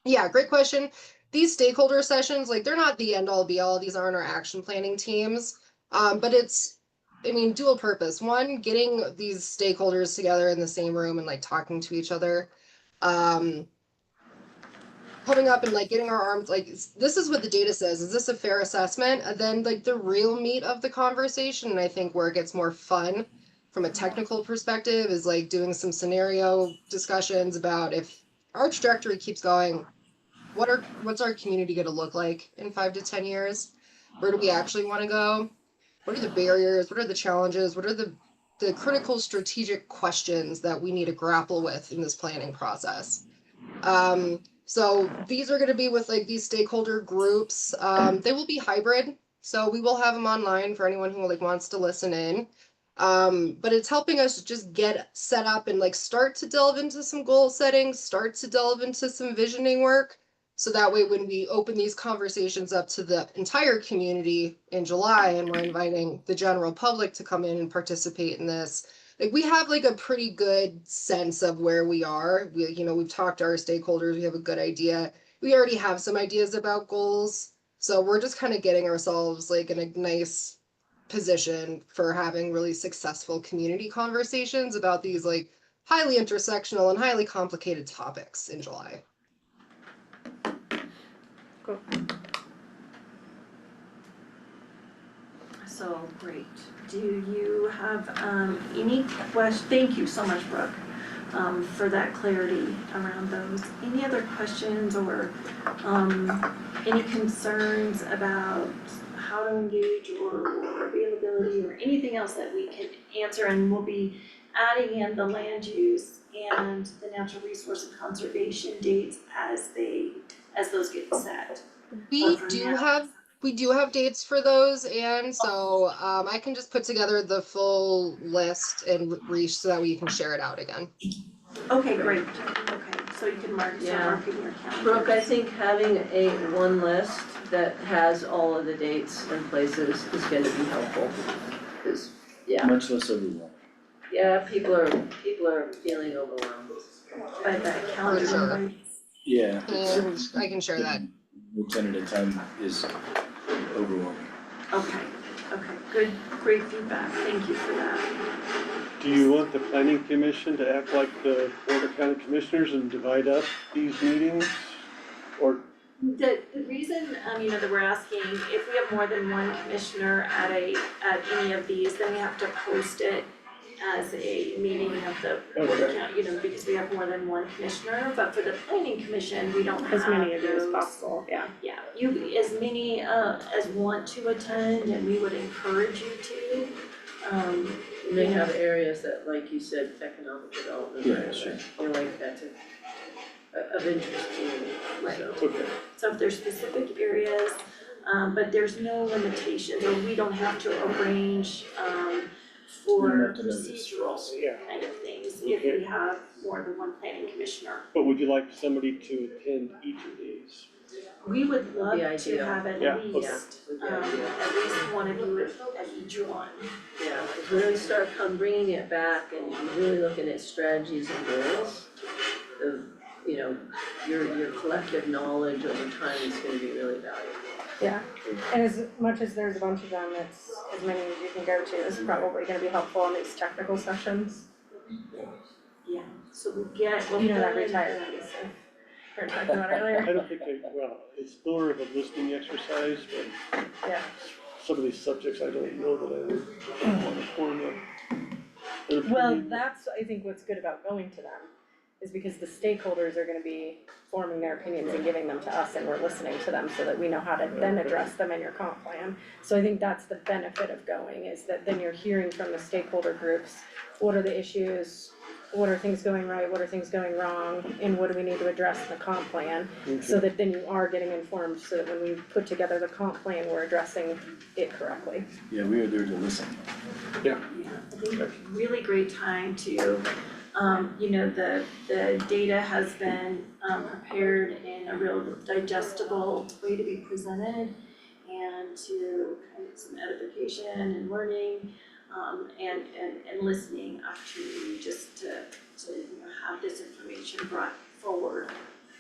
yeah, great question. These stakeholder sessions, like, they're not the end all be all, these aren't our action planning teams. But it's, I mean, dual purpose. One, getting these stakeholders together in the same room and like talking to each other. Coming up and like getting our arms, like, this is what the data says, is this a fair assessment? And then like the real meat of the conversation, and I think where it gets more fun from a technical perspective, is like doing some scenario discussions about if our trajectory keeps going, what's our community gonna look like in 5 to 10 years? Where do we actually wanna go? What are the barriers? What are the challenges? What are the the critical strategic questions that we need to grapple with in this planning process. So these are gonna be with like these stakeholder groups. They will be hybrid, so we will have them online for anyone who like wants to listen in. But it's helping us just get set up and like start to delve into some goal setting, start to delve into some visioning work. So that way, when we open these conversations up to the entire community in July and we're inviting the general public to come in and participate in this, like we have like a pretty good sense of where we are. We, you know, we've talked to our stakeholders, we have a good idea. We already have some ideas about goals. So we're just kind of getting ourselves like in a nice position for having really successful community conversations about these like highly intersectional and highly complicated topics in July. Cool. So, great. Do you have, any thank you so much, Brooke, for that clarity around those. Any other questions or, any concerns about how to engage or availability or anything else that we can answer? And we'll be adding in the land use and the natural resource and conservation dates as those get set. We for do now. have dates for those, and so I can just put together the full list and reach so that we can share it out again. Okay, great. Okay, so you can mark, Yeah. start marking your calendar. Brooke, I think having one list that has all of the dates and places is gonna be helpful. Cause, yeah, Much less overwhelming. people are feeling overwhelmed. By that calendar sure. invite. Yeah. And I can share that. Lieutenant at time is overwhelming. Okay, good, great feedback. Thank you for that. Do you want the planning commission to act like the board of county commissioners and divide up these meetings? Or, The reason, that we're asking, if we have more than one commissioner at any of these, then we have to post it as a meeting of the board of county, because we have more than one commissioner, but for the planning commission, we don't have As many of you as those. possible, yeah. Yeah, you, as many, as want to attend, and we would encourage you to, And they have areas that, like you said, economic development, Yeah, right, sure. you know, like that's of interest to you, Right. so. okay, So if there's specific areas, but there's no limitations, or we don't have to arrange, for We don't have to notice. procedural yeah. kind of things, if we have more than one planning commissioner. But would you like somebody to attend each of these? We would love be to ideal. have at Yeah, least, would be at ideal. least one of you at each one. Yeah, if we really start bringing it back and really looking at strategies and goals, of, your collective knowledge over time is gonna be really valuable. Yeah, and as much as there's a bunch of them, it's as many as you can go to is probably gonna be helpful in these technical sessions. Yeah, so we'll You know that fill in- retired piece of, we were talking about earlier. I don't think it's more of a listening exercise, but Yeah. some of these subjects I don't know that I would wanna form a. Well, that's, I think what's good about going to them, is because the stakeholders are gonna be forming their opinions and giving them to us, and we're listening to them so that we know how to then address them in your comp plan. So I think that's the benefit of going, is that then you're hearing from the stakeholder groups, what are the issues, what are things going right, what are things going wrong, and what do we need to address in the comp plan? So that then you are getting informed, so that when we put together the comp plan, we're addressing it correctly. Yeah, we are there to listen. Yeah, I think a really great time to, the data has been prepared in a real digestible way to be presented, and to kind of some edification and learning, and listening opportunity, just to have this information brought forward.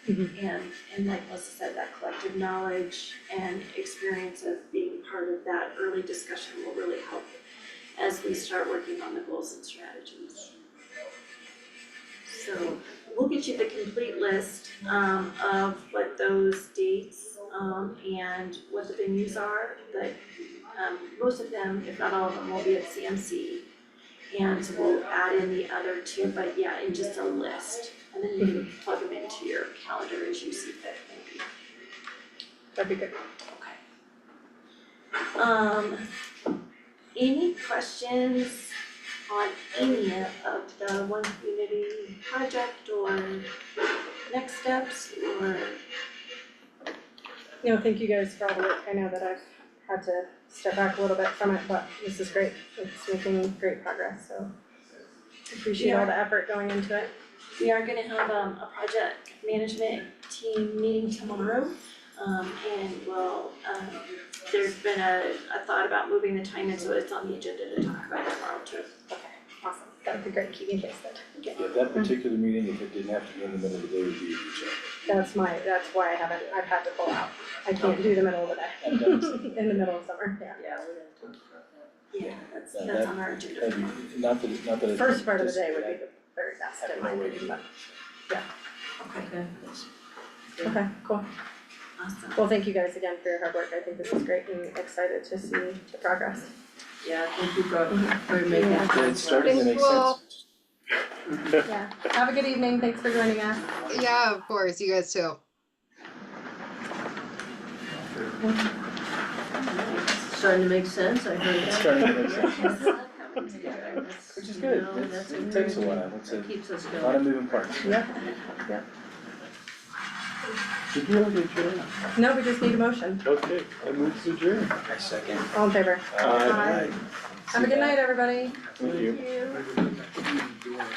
And like Melissa said, that collective knowledge and experience of being part of that early discussion will really help as we start working on the goals and strategies. So we'll get you the complete list of what those dates and what the venues are, but most of them, if not all of them, will be at CMC. And we'll add in the other two, but yeah, in just a list, and then you can plug them into your calendar as you see fit, maybe. That'd be good. Okay. Any questions on any of the One Community project or next steps or? No, thank you guys for all the work. I know that I've had to step back a little bit from it, but this is great. It's making great progress, so appreciate all the effort going into it. We are gonna have a project management team meeting tomorrow. And we'll, there's been a thought about moving the time in, so it's on the agenda to talk about tomorrow too. Okay, awesome. That would be great. Keep me posted. Yeah, that particular meeting, if it didn't have to be in the middle of the day, would be a huge That's why I've had to pull out. I can't do the middle of the I'm day. done. In the middle of summer, yeah. Yeah, we're gonna talk about that. Yeah, that's on our agenda. And not that it's. First part of the day would be the very best in my opinion, but, Okay. okay, cool. Awesome. Well, thank you guys again for your hard work. I think this is great and excited to see the progress. Yeah, thank you for making. Yeah. It's starting to make Thank you all. sense. Yeah. Have a good evening. Thanks for joining us. Yeah, of course, you guys too. Starting to make sense, I heard It's that. starting to make sense, Coming together, that's, which is you good. know, that's It takes a encouraging. while. It's It keeps us a lot going. of moving parts. Yeah. Did you already adjourn? No, we just need a motion. Okay, I move to adjourn. I second. All in favor? Aye. Have a good night, everybody. Thank you. Thank you.